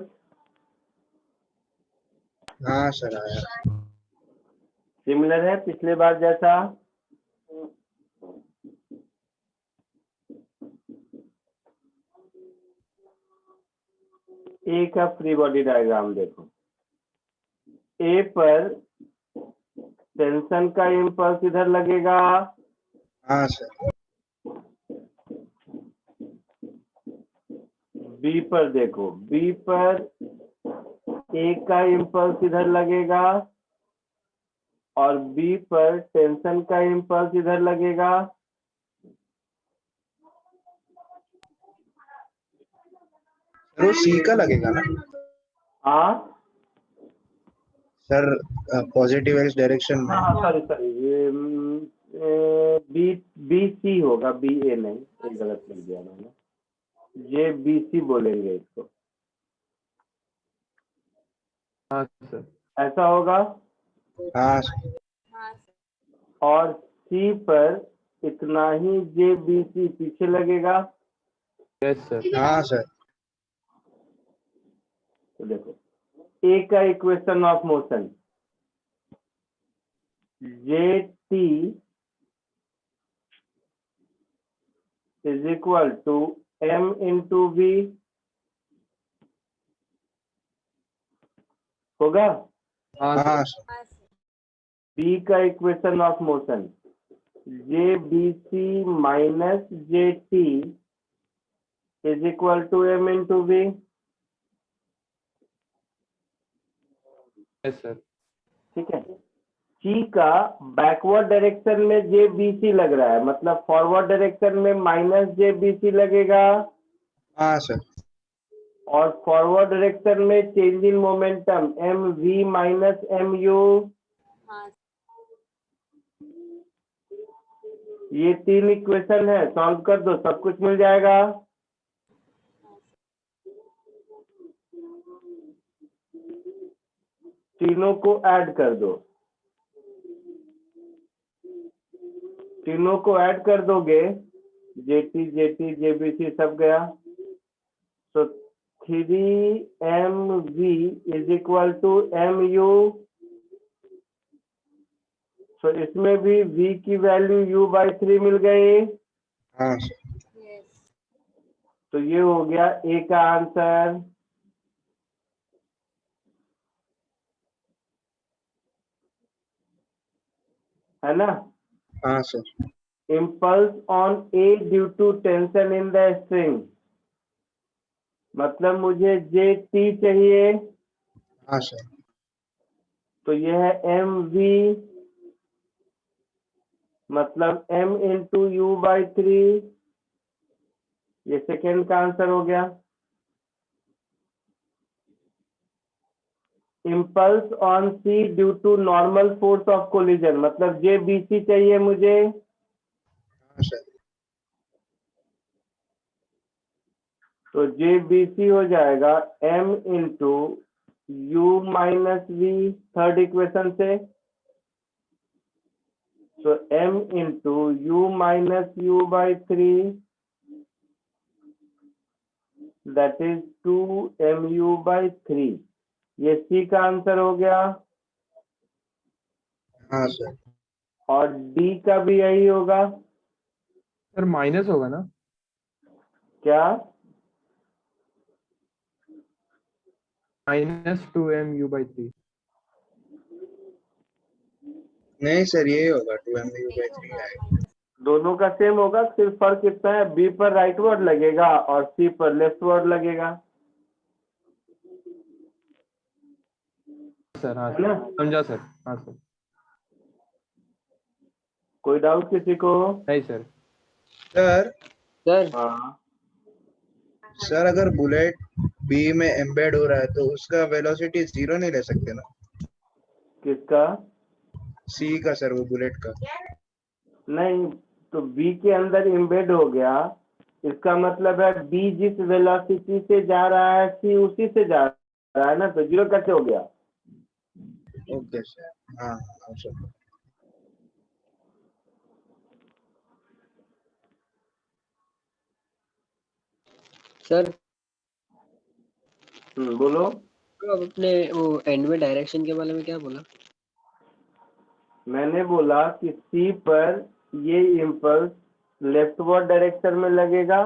हाँ सर आया। सिमिलर है पिछले बार जैसा? ए का फ्री बॉडी डायग्राम देखो। ए पर टेंशन का इम्पल्स इधर लगेगा, हाँ सर। बी पर देखो, बी पर ए का इम्पल्स इधर लगेगा और बी पर टेंशन का इम्पल्स इधर लगेगा। सर वो सी का लगेगा ना हाँ सर, पॉजिटिव एक्स डायरेक्शन में। हाँ, सॉरी सॉरी, ये बी बी सी होगा, बी ए नहीं, ये गलत लिख दिया मैंने। ये बी सी बोलेंगे इसको, हाँ सर। ऐसा होगा। हाँ सर। हाँ सर। और सी पर इतना ही जे बी सी पीछे लगेगा। Yes sir. हाँ सर। तो देखो, ए का equation of motion, J T is equal to M into V होगा। हाँ हाँ सर। सर। हाँ सर। बी का equation of motion, J B C minus J T is equal to M into V. Yes sir. ठीक है। सी का backward direction में जे B सी लग रहा है, मतलब फॉरवर्ड डायरेक्शन में माइनस जे बी सी लगेगा हाँ सर। और फॉरवर्ड डायरेक्शन में change in momentum M V minus M U. हाँ सर। ये तीन इक्वेशन है, सॉल्व कर दो, सब कुछ मिल जाएगा। तीनों को ऐड कर दो, तीनों को ऐड कर दोगे, जेटी जेटी जेबीसी सब गया, तो 3mv is equal to mu। तो इसमें भी v की वैल्यू u/3 मिल गई। हाँ सर। यस। तो ये हो गया ए का आंसर। है ना? हाँ sir. Impulse on A due to tension in the string, मतलब मुझे जे टी चाहिए, हाँ सर। तो यह है एम वी, मतलब m इंटू u/3। ये सेकेंड का आंसर हो गया। Impulse on C due to normal force of collision, मतलब जे बी सी चाहिए मुझे, हाँ सर। तो जे बी सी हो जाएगा m into U minus V, third equation से। तो m into U minus u/3, that is 2mu/3। ये सी का आंसर हो गया। हाँ सर। और डी का भी यही होगा। सर माइनस होगा ना? क्या? -2mu/3। नहीं सर, यही होगा, 2mu/3 यही होगा आएगा। माइनस। दोनों का सेम होगा, सिर्फ फर्क इतना है, बी पर राइट वर्ड लगेगा और सी पर लेफ्ट वर्ड लगेगा। सर हाँ है सर, ना? समझा सर। हाँ सर। कोई डाउट किसी को? नहीं सर। सर सर हाँ, सर अगर बुलेट बी में एम्बेड हो रहा है तो उसका वेलोसिटी 0 नहीं ले सकते ना? किसका? सी का सर, वो बुलेट का। नहीं, तो बी के अंदर एम्बेड हो गया, इसका मतलब है बी जिस वेलोसिटी से जा रहा है सी उसी से जा रहा है ना, तो जीरो कैसे हो गया? Okay sir. हाँ हाँ सर। सर बोलो। तो अब अपने वो एंड में डायरेक्शन के बारे में क्या बोला? मैंने बोला कि सी पर ये इम्पल्स लेफ्टवर्ड डायरेक्शन में लगेगा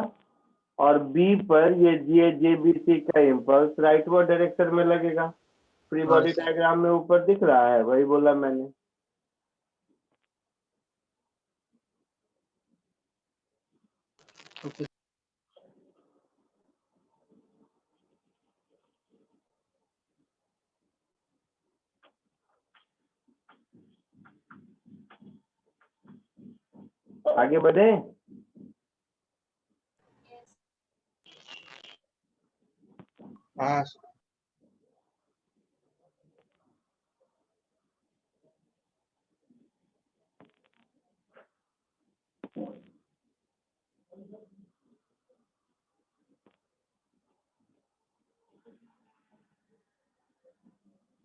और बी पर ये जे बी सी का इम्पल्स राइटवर्ड डायरेक्शन में लगेगा। फ्री हाँ बॉडी सर। डायग्राम में ऊपर दिख रहा है, वही बोला मैंने। ओके। आगे बढ़े। हाँ सर।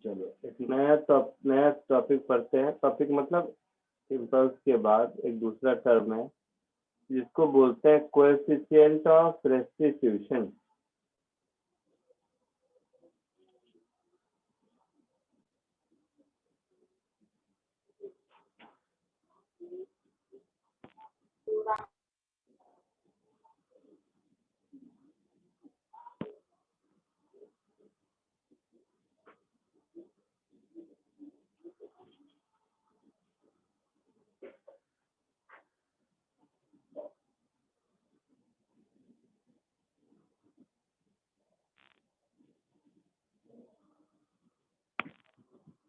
चलो एक नया टॉपिक पढ़ते हैं। टॉपिक मतलब इम्पल्स के बाद एक दूसरा टर्म है जिसको बोलते हैं कोएफिशिएंट ऑफ रेस्टिट्यूशन।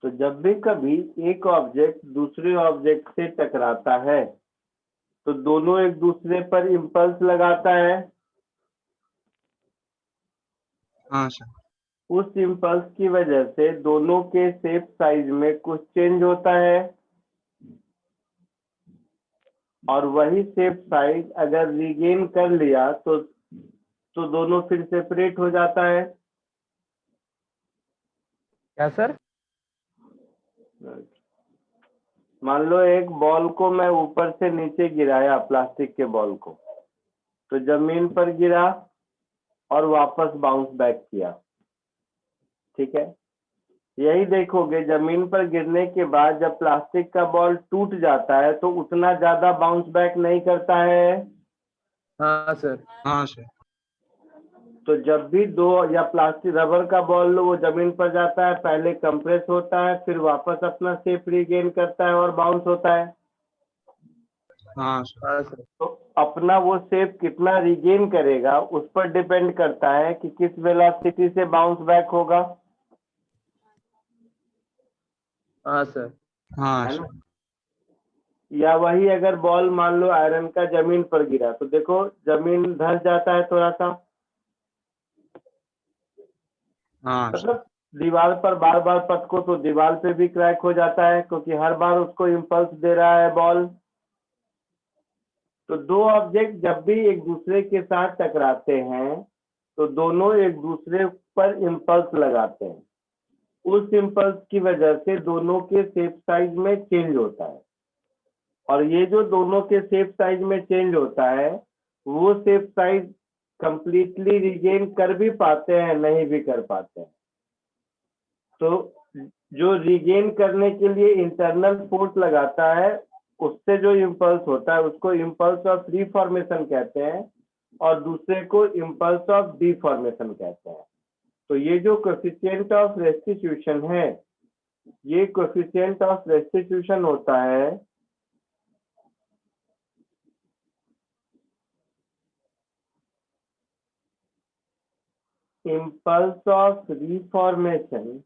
तो जब भी कभी एक ऑब्जेक्ट दूसरे ऑब्जेक्ट से टकराता है तो दोनों एक दूसरे पर इम्पल्स लगाता है। हाँ सर। उस इम्पल्स की वजह से दोनों के शेप साइज में कुछ चेंज होता है और वही शेप साइज अगर रिगेन कर लिया तो दोनों फिर सेपरेट हो जाता है। क्या सर? मान लो एक बॉल को मैं ऊपर से नीचे गिराया, प्लास्टिक के बॉल को, तो जमीन पर गिरा और वापस बाउंस बैक किया। ठीक है, यही देखोगे जमीन पर गिरने के बाद जब प्लास्टिक का बॉल टूट जाता है तो उतना ज्यादा बाउंस बैक नहीं करता है। हाँ सर। हाँ सर। तो जब भी दो या प्लास्टिक रबर का बॉल लो वो जमीन पर जाता है, पहले कंप्रेस होता है, फिर वापस अपना शेप रीगेन करता है और बाउंस होता है। हाँ सर। हाँ सर। तो अपना वो शेप कितना रिगेन करेगा उस पर डिपेंड करता है कि किस वेलोसिटी से बाउंस बैक होगा। हाँ सर। हाँ है सर। ना? या वही अगर बॉल मान लो आयरन का जमीन पर गिरा तो देखो जमीन धंस जाता है थोड़ा सा, हाँ सर। मतलब दीवार पर बार बार पटको तो दीवार पे भी क्रैक हो जाता है क्योंकि हर बार उसको इम्पल्स दे रहा है बॉल। तो दो ऑब्जेक्ट जब भी एक दूसरे के साथ टकराते हैं तो दोनों एक दूसरे पर इम्पल्स लगाते हैं। उस इम्पल्स की वजह से दोनों के शेप साइज में चेंज होता है और ये जो दोनों के शेप साइज में चेंज होता है वो शेप साइज कंप्लीटली रिगेन कर भी पाते हैं, नहीं भी कर पाते हैं। तो जो रिगेन करने के लिए इंटरनल फोर्स लगाता है उससे जो इम्पल्स होता है उसको इम्पल्स ऑफ रिफॉर्मेशन कहते हैं और दूसरे को इम्पल्स ऑफ डिफॉर्मेशन कहते हैं। तो ये जो कोएफिशिएंट ऑफ रेस्टिट्यूशन है, ये कोएफिशिएंट ऑफ रेस्टिट्यूशन होता है impulse of reformation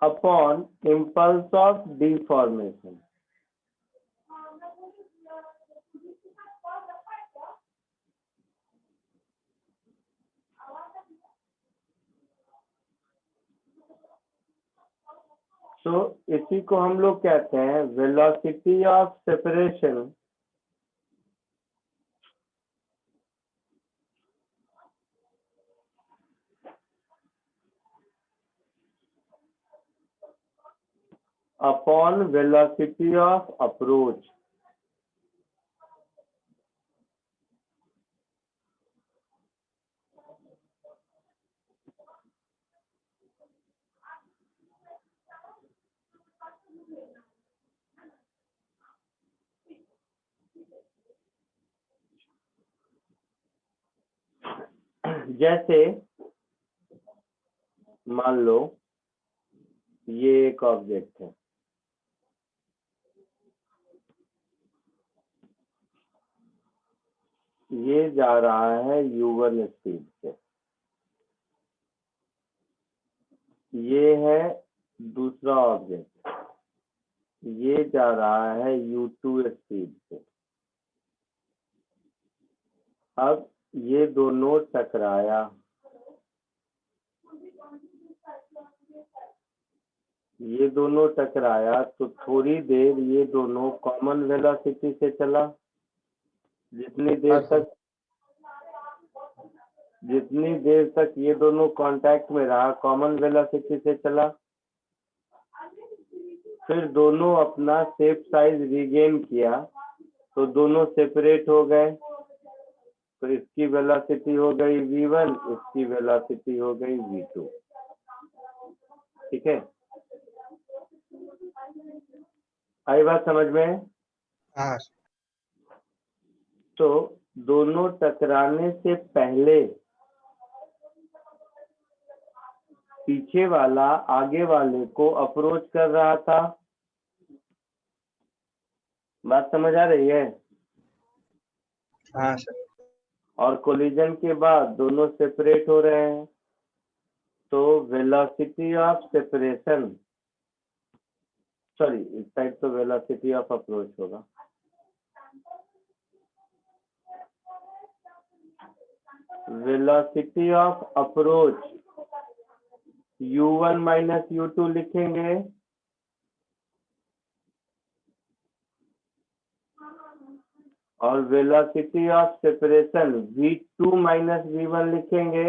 upon impulse of deformation. तो इसी को हम लोग कहते हैं velocity of separation upon velocity of approach. जैसे मान लो ये एक ऑब्जेक्ट है, ये जा रहा है u1 स्पीड से, ये है दूसरा ऑब्जेक्ट, ये जा रहा है u2 स्पीड से। अब ये दोनों टकराया, ये दोनों टकराया तो थोड़ी देर ये दोनों कॉमन वेलोसिटी से चला। हाँ सर। जितनी देर तक ये दोनों कांटेक्ट में रहा कॉमन वेलोसिटी से चला। फिर दोनों अपना शेप साइज रीगेन किया तो दोनों सेपरेट हो गए, तो इसकी वेलोसिटी हो गई v1, इसकी वेलोसिटी हो गई v2। ठीक है, आई बात समझ में? हाँ तो दोनों टकराने से पहले पीछे वाला आगे वाले को अप्रोच कर रहा था। बात समझ आ रही है? हाँ सर। और कोलिजन के बाद दोनों सेपरेट हो रहे हैं, तो वेलोसिटी ऑफ सेपरेशन, सॉरी इस साइड तो वेलोसिटी ऑफ अप्रोच होगा। Velocity of approach u1 minus u2 लिखेंगे, और velocity of separation v2 minus v1 लिखेंगे।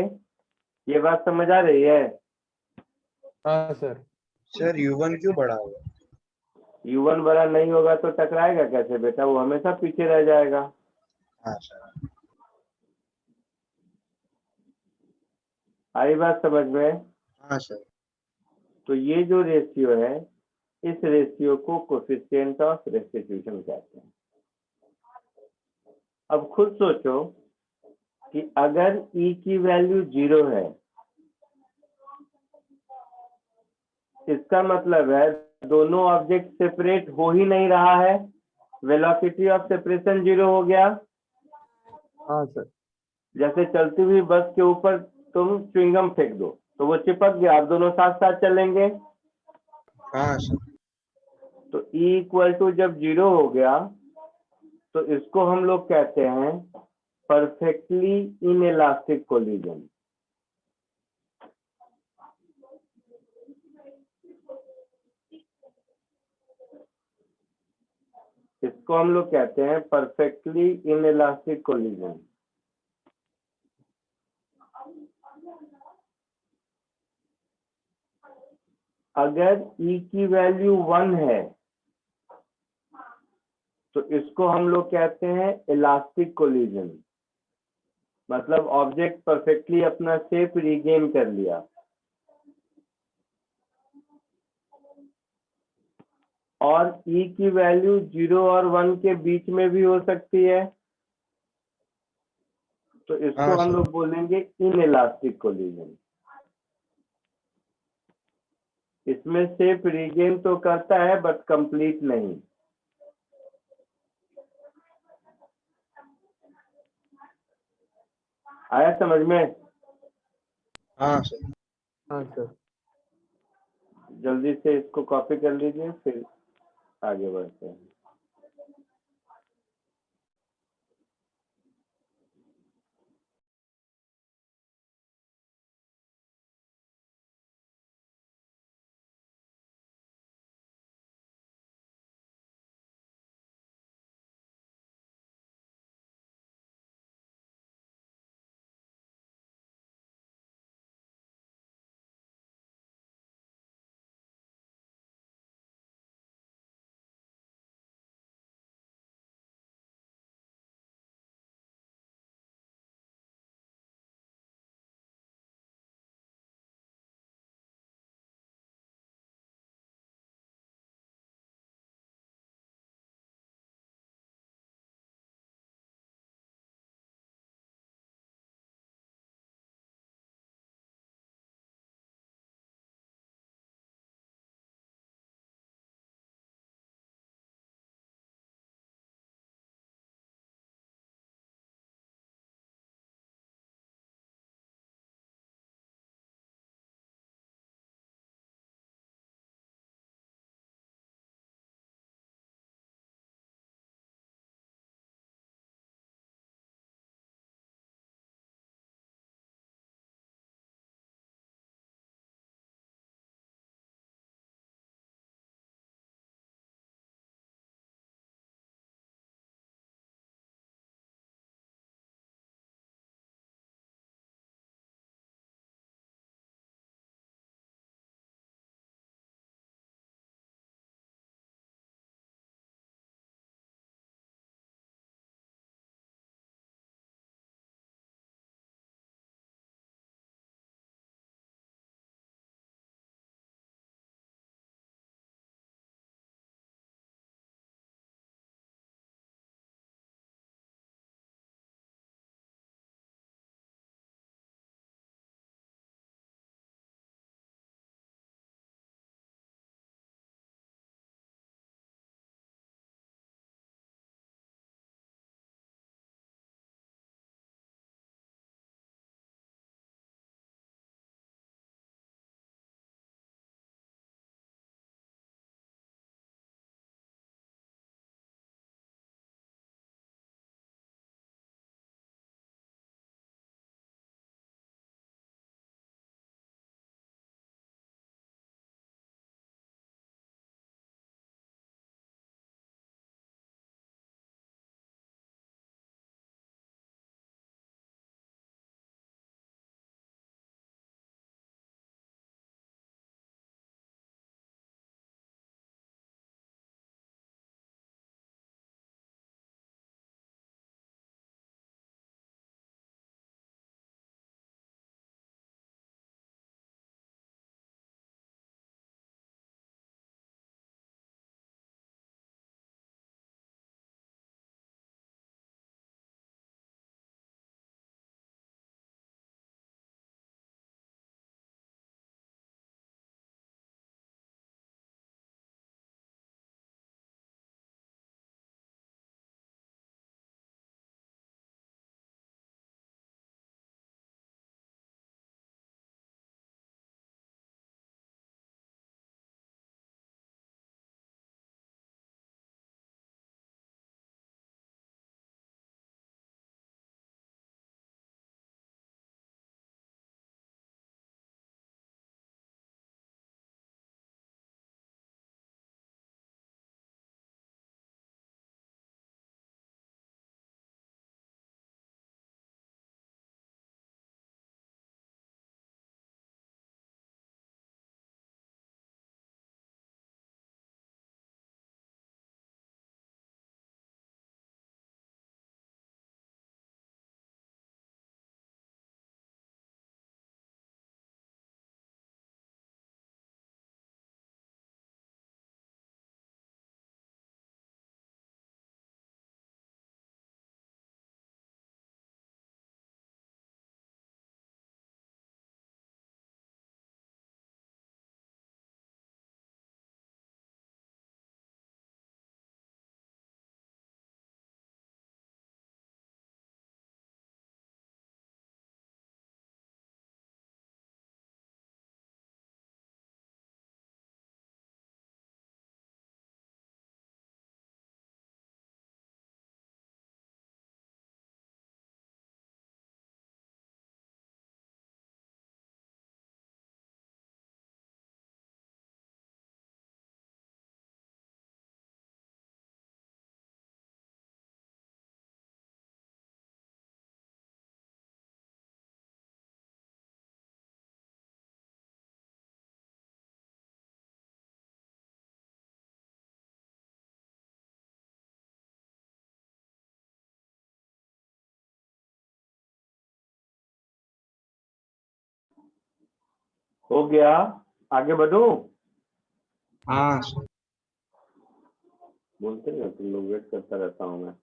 ये बात समझ आ रही है? हाँ सर। सर u1 क्यों बड़ा हुआ? u1 बड़ा नहीं होगा तो टकराएगा कैसे बेटा? वो हमेशा पीछे रह जाएगा। हाँ सर। आई बात समझ में? हाँ सर। तो ये जो रेशियो है, इस रेशियो को कोफिशिएंट ऑफ रेस्टिट्यूशन कहते हैं। अब खुद सोचो कि अगर e की वैल्यू 0 है, इसका मतलब है दोनों ऑब्जेक्ट सेपरेट हो ही नहीं रहा है, वेलोसिटी ऑफ सेपरेशन 0 हो गया। हाँ सर। जैसे चलती हुई बस के ऊपर तुम च्युइंगम फेंक दो तो वो चिपक गया, आप दोनों साथ साथ चलेंगे। हाँ सर। तो E इक्वल टू जब 0 हो गया तो इसको हम लोग कहते हैं परफेक्टली इनइलास्टिक कोलिजन। इसको हम लोग कहते हैं परफेक्टली इनइलास्टिक कोलिजन। अगर E की वैल्यू 1 है तो इसको हम लोग कहते हैं इलास्टिक कोलिजन, मतलब ऑब्जेक्ट परफेक्टली अपना शेप रीगेन कर लिया। और E की वैल्यू 0 और 1 के बीच में भी हो सकती है, तो इसको हाँ हम सर। लोग बोलेंगे इनइलास्टिक कोलिजन। इसमें शेप रीगेन तो करता है बट कंप्लीट नहीं। आया समझ में? हाँ सर। हाँ सर। जल्दी से इसको कॉपी कर लीजिए, फिर आगे बढ़ते हैं। हो गया, आगे बढ़ूं? हाँ सर। बोलते नहीं हो तुम लोग, वेट करता रहता हूँ मैं।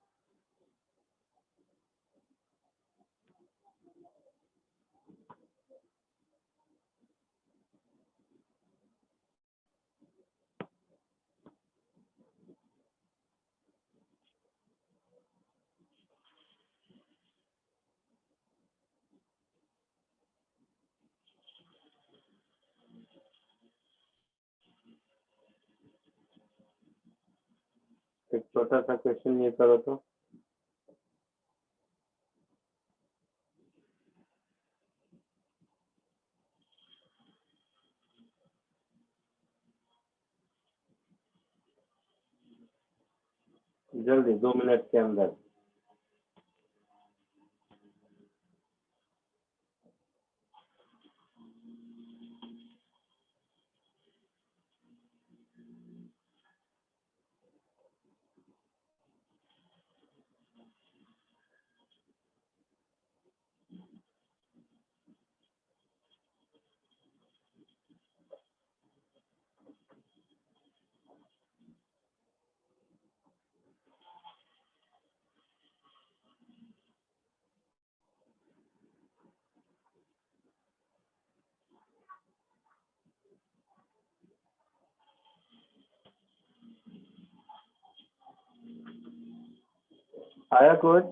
एक छोटा सा क्वेश्चन ये करो तो। जल्दी 2 मिनट के अंदर। आया कुछ?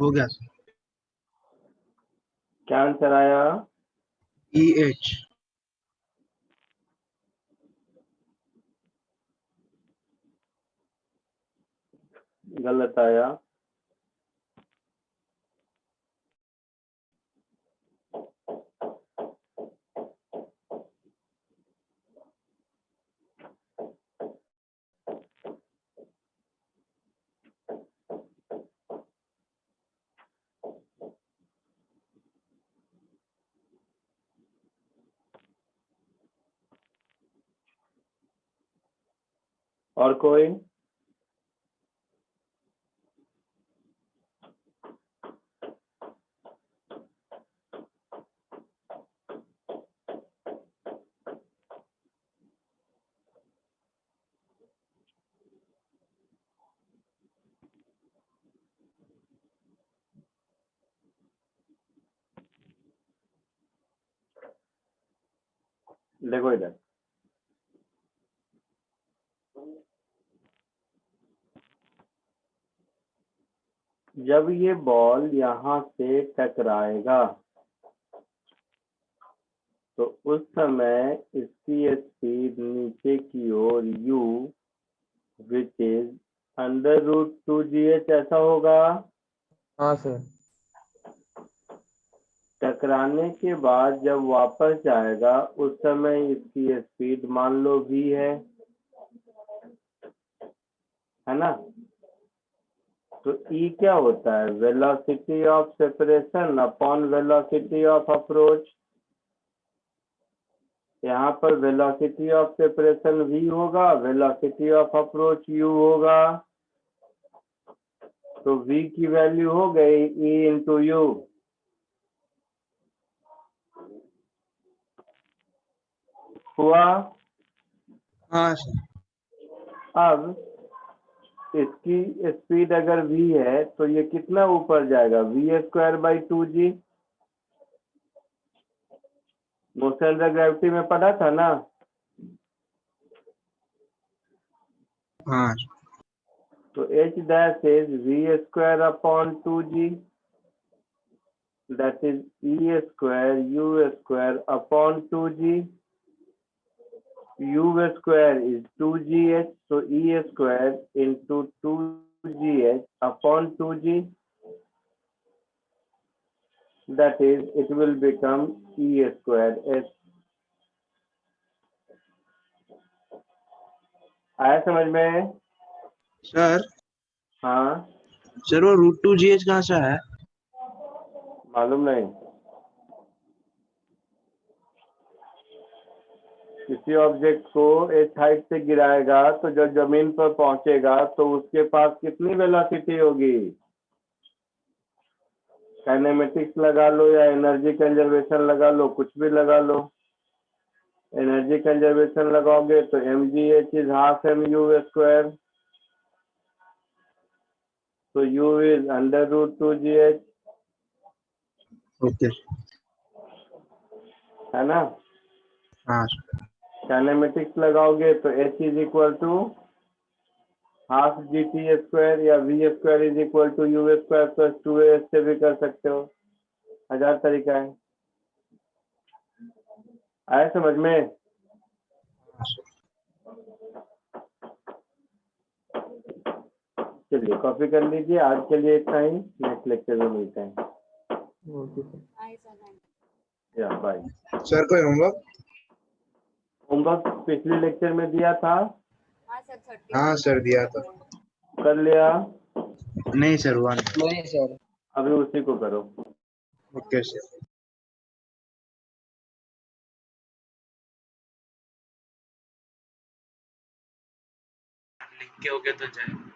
हो गया सर। क्या आंसर आया? EH। गलत आया। और कोई? देखो इधर, जब ये बॉल यहाँ से टकराएगा तो उस समय इसकी स्पीड नीचे की ओर u विच इज √2gh ऐसा होगा। हाँ सर। टकराने के बाद जब वापस जाएगा उस समय इसकी स्पीड मान लो v है ना। तो E क्या होता है? Velocity of separation upon velocity of approach. यहाँ पर वेलोसिटी ऑफ सेपरेशन v होगा, वेलोसिटी ऑफ अप्रोच u होगा। तो v की वैल्यू हो गई E इंटू यू। हुआ? हाँ सर। अब इसकी स्पीड अगर v है तो ये कितना ऊपर जाएगा? v²/2g। मोशन अंडर ग्रेविटी में पढ़ा था ना। हाँ तो h dash is v²/2g, that is e²u²/2g। u² is 2gh, so e² into 2gh/2g, that is it will become e²h। आया समझ में? सर। हाँ, सर वो √2gh कहाँ से है? मालूम नहीं। किसी ऑब्जेक्ट को h हाइट से गिराएगा तो जब जमीन पर पहुंचेगा तो उसके पास कितनी वेलोसिटी होगी? काइनेमेटिक्स लगा लो या एनर्जी कंजर्वेशन लगा लो, कुछ भी लगा लो। एनर्जी कंजर्वेशन लगाओगे तो mgh is half mu², तो u is √2gh, ओके। है ना। हाँ काइनेमेटिक्स लगाओगे तो h is equal to half gt² या v² is equal to u² plus 2a से भी कर सकते हो। 1000 तरीका है। आया समझ में? चलिए कॉपी कर लीजिए। आज के लिए इतना ही, नेक्स्ट लेक्चर में मिलते हैं। Okay sir. Hi, sir. Thank you. या बाय। सर। कोई होमवर्क? होमवर्क पिछले लेक्चर में दिया था, हाँ सर, 30 हाँ सर दिया था। कर लिया? नहीं सर हुआ नहीं। नहीं सर। अभी उसी को करो। Okay sir. लिख के हो गया तो जाए।